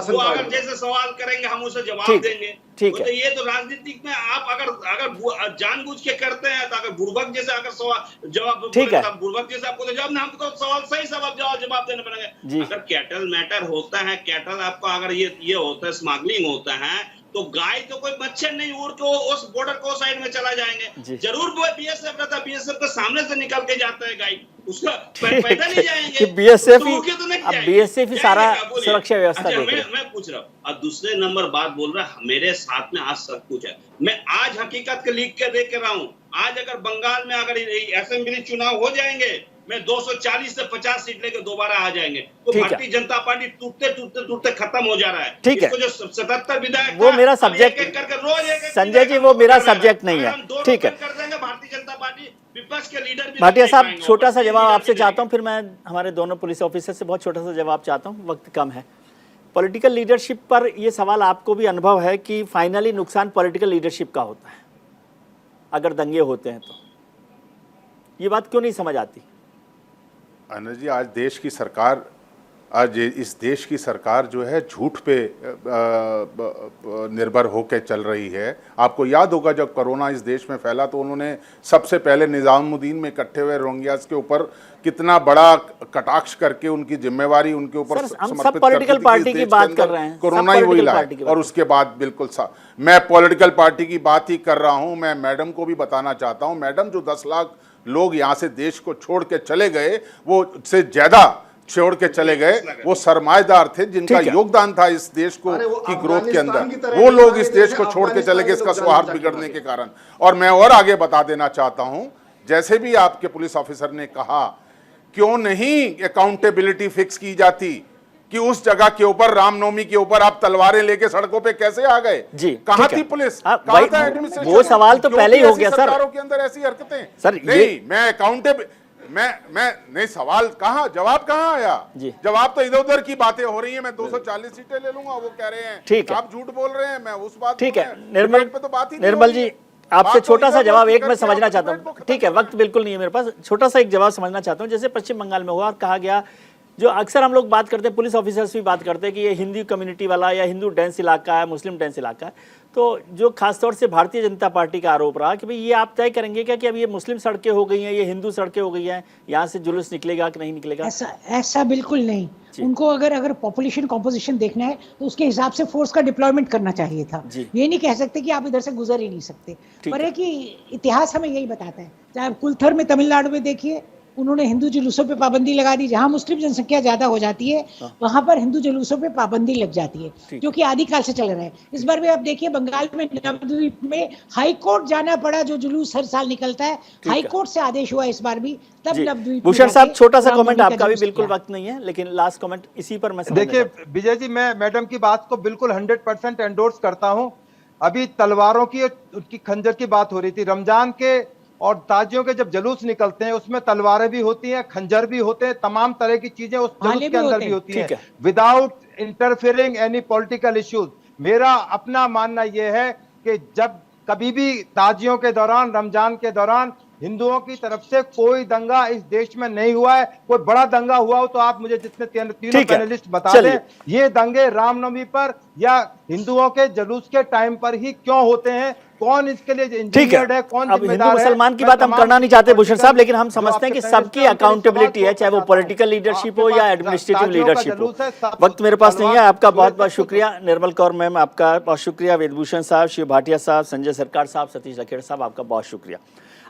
वो अगर जैसे सवाल करेंगे हम उसे जवाब देंगे। ठीक है, तो ये तो राजनीतिक में आप अगर जानबूझ के करते हैं तो अगर बुर्बक जैसे अगर सवाल जवाब, ठीक है, बुर्बक जैसे आपको जवाब नहीं, हमको सवाल सही सवाल जवाब देने पड़ेंगे। अगर कैटल मैटर होता है, कैटल आपका अगर ये होता है, स्मगलिंग होता है, तो गाय तो कोई मच्छर नहीं उड़ के उस बॉर्डर को साइड में चला जाएंगे। जरूर वो बीएसएफ रहता, बीएसएफ के सामने से निकल के जाता है गाय, उसका पैदल नहीं जाएंगे। बीएसएफ ही सारा सुरक्षा व्यवस्था देख रहा है। मैं पूछ रहा हूँ, और दूसरे नंबर बात बोल रहा है, मेरे साथ में आज सब कुछ है। मैं आज हकीकत के लिख के देख रहा हूँ। आज अगर बंगाल में अगर असेंबली चुनाव हो जाएंगे, मैं 240 से 50 सीट लेकर दोबारा आ जाएंगे, तो भारतीय जनता पार्टी टूटते खत्म हो जा रहा है। ठीक है, जो 77 विधायक, वो मेरा सब्जेक्ट, संजय जी वो मेरा सब्जेक्ट नहीं है। ठीक है, भारतीय जनता पार्टी विपक्ष के लीडर भाटिया साहब, छोटा सा जवाब आपसे चाहता हूँ, फिर मैं हमारे दोनों पुलिस ऑफिसर से बहुत छोटा सा जवाब चाहता हूँ, वक्त कम है। पॉलिटिकल लीडरशिप पर ये सवाल आपको भी अनुभव है कि फाइनली नुकसान पॉलिटिकल लीडरशिप का होता है अगर दंगे होते हैं, तो ये बात क्यों नहीं समझ आती? अनिल जी, आज देश की सरकार, आज इस देश की सरकार जो है झूठ पे निर्भर होकर चल रही है। आपको याद होगा जब कोरोना इस देश में फैला तो उन्होंने सबसे पहले निजामुद्दीन में इकट्ठे हुए रोहिंग्यास के ऊपर कितना बड़ा कटाक्ष करके उनकी जिम्मेवारी उनके ऊपर सब पॉलिटिकल पार्टी की बात कर रहे हैं, कोरोना ही वही लाया। और उसके बाद बिल्कुल मैं पॉलिटिकल पार्टी की बात ही कर रहा हूं। मैं मैडम को भी बताना चाहता हूं, मैडम जो 10 लाख लोग यहाँ से देश को छोड़ के चले गए, वो से ज्यादा छोड़ के चले गए, वो सरमाएदार थे जिनका योगदान था इस देश को की ग्रोथ के अंदर। वो लोग इस देश को छोड़ के चले गए इसका सौहार्द बिगड़ने के कारण। और मैं और आगे बता देना चाहता हूं, जैसे भी आपके पुलिस ऑफिसर ने कहा, क्यों नहीं अकाउंटेबिलिटी फिक्स की जाती कि उस जगह के ऊपर रामनवमी के ऊपर आप तलवारें लेके सड़कों पे कैसे आ गए? जी, कहां थी पुलिस, कहां था एडमिनिस्ट्रेशन? वो सवाल तो पहले ही हो गया सर। सरकारों के अंदर ऐसी हरकतें सर, नहीं, मैं मैं नहीं, सवाल कहाँ, जवाब कहाँ आया जी? जवाब तो इधर उधर की बातें हो रही हैं। मैं 240 सीटें ले लूंगा, वो कह रहे हैं ठीक है, आप झूठ बोल रहे हैं, मैं उस बात, ठीक है निर्मल पे तो बात ही निर्मल जी, आपसे छोटा सा जवाब एक मैं समझना चाहता हूँ। ठीक है, वक्त बिल्कुल नहीं है मेरे पास, छोटा सा एक जवाब समझना चाहता हूँ। जैसे पश्चिम बंगाल में हुआ और कहा गया, जो अक्सर हम लोग बात करते हैं, पुलिस ऑफिसर्स भी बात करते हैं कि ये हिंदी कम्युनिटी वाला या हिंदू डेंस इलाका है, मुस्लिम डेंस इलाका है, तो जो खासतौर से भारतीय जनता पार्टी का आरोप रहा कि भाई ये आप तय करेंगे क्या कि अब ये मुस्लिम सड़कें हो गई हैं, ये हिंदू सड़कें हो गई हैं, यहाँ से जुलूस निकलेगा कि नहीं निकलेगा? ऐसा बिल्कुल नहीं। उनको अगर पॉपुलेशन कॉम्पोजिशन देखना है तो उसके हिसाब से फोर्स का डिप्लॉयमेंट करना चाहिए था। ये नहीं कह सकते कि आप इधर से गुजर ही नहीं सकते। पर है कि इतिहास हमें यही बताता है, चाहे आप कुलथर में तमिलनाडु में देखिए, उन्होंने हिंदू जुलूसों पे पाबंदी लगा दी। जहां मुस्लिम जनसंख्या ज्यादा हो जाती है वहां पर हिंदू जुलूसों पे पाबंदी लग जाती है, जो कि आदिकाल से चल रहा है। इस बार भी आप देखिए बंगाल में नवद्वीप में हाई कोर्ट जाना पड़ा, जो जुलूस हर साल निकलता है, हाई कोर्ट से आदेश हुआ इस बार भी, तब नवद्वीप। भूषण साहब, छोटा सा कमेंट, आपका भी बिल्कुल वक्त नहीं है, लेकिन लास्ट कमेंट इसी पर मैं देखिए विजय जी, मैं मैडम की बात को बिल्कुल 100% एंडोर्स करता हूं। अभी तलवारों की, उनकी खंजर की बात हो रही थी। रमजान के और ताजियों के जब जुलूस निकलते हैं उसमें तलवारें भी होती हैं, खंजर भी होते हैं, तमाम तरह की चीजें उस जुलूस के अंदर भी होती हैं, without interfering any political issues. मेरा अपना मानना यह है कि जब कभी भी ताजियों के दौरान, रमजान के दौरान हिंदुओं की तरफ से कोई दंगा इस देश में नहीं हुआ है। कोई बड़ा दंगा हुआ हो तो आप मुझे जितने तीनों पैनलिस्ट बता दें। ये दंगे रामनवमी पर या हिंदुओं के जुलूस के टाइम पर ही क्यों होते हैं? कौन इसके लिए इंजीनियर्ड है, कौन अब हिंदू मुसलमान की बात हम करना नहीं चाहते भूषण साहब, लेकिन हम समझते हैं कि सबकी अकाउंटेबिलिटी है, चाहे वो पॉलिटिकल लीडरशिप हो या एडमिनिस्ट्रेटिव लीडरशिप हो। वक्त मेरे पास नहीं है। आपका बहुत बहुत शुक्रिया निर्मल कौर मैम, आपका बहुत शुक्रिया वेदभूषण साहब, शिव भाटिया साहब, संजय सरकार साहब, सतीश लखेड़ साहब, आपका बहुत शुक्रिया।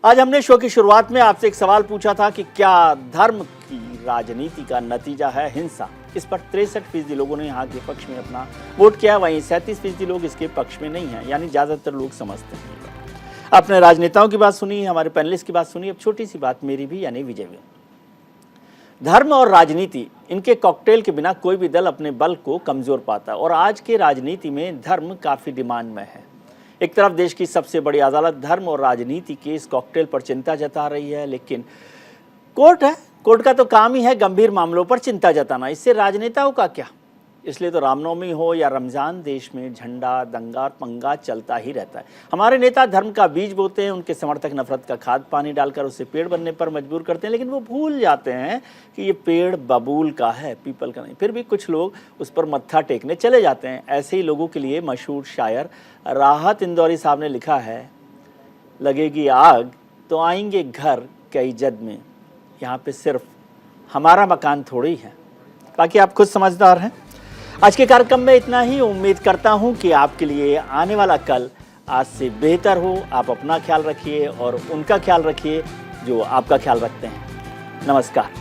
आज हमने शो की शुरुआत में आपसे एक सवाल पूछा था कि क्या धर्म की राजनीति का नतीजा है हिंसा। इस पर 63% लोगों ने यहाँ के पक्ष में अपना वोट किया, वहीं 37% लोग इसके पक्ष में नहीं हैं, यानी ज्यादातर लोग समझते हैं। आपने राजनेताओं की बात सुनी, हमारे पैनलिस्ट की बात सुनी, अब छोटी सी बात मेरी भी, यानी विजय भी। धर्म और राजनीति, इनके कॉकटेल के बिना कोई भी दल अपने बल को कमजोर पाता है, और आज के राजनीति में धर्म काफी डिमांड में है। एक तरफ देश की सबसे बड़ी अदालत धर्म और राजनीति के इस कॉकटेल पर चिंता जता रही है, लेकिन कोर्ट है, कोर्ट का तो काम ही है गंभीर मामलों पर चिंता जताना, इससे राजनेताओं का क्या। इसलिए तो रामनवमी हो या रमजान, देश में झंडा, दंगा और पंगा चलता ही रहता है। हमारे नेता धर्म का बीज बोते हैं, उनके समर्थक नफरत का खाद पानी डालकर उसे पेड़ बनने पर मजबूर करते हैं, लेकिन वो भूल जाते हैं कि ये पेड़ बबूल का है, पीपल का नहीं। फिर भी कुछ लोग उस पर मत्था टेकने चले जाते हैं। ऐसे ही लोगों के लिए मशहूर शायर राहत इंदौरी साहब ने लिखा है, लगेगी आग तो आएंगे घर कई जद में, यहाँ पे सिर्फ हमारा मकान थोड़ी है। बाकी आप खुद समझदार हैं। आज के कार्यक्रम में इतना ही। उम्मीद करता हूं कि आपके लिए आने वाला कल आज से बेहतर हो। आप अपना ख्याल रखिए और उनका ख्याल रखिए जो आपका ख्याल रखते हैं। नमस्कार।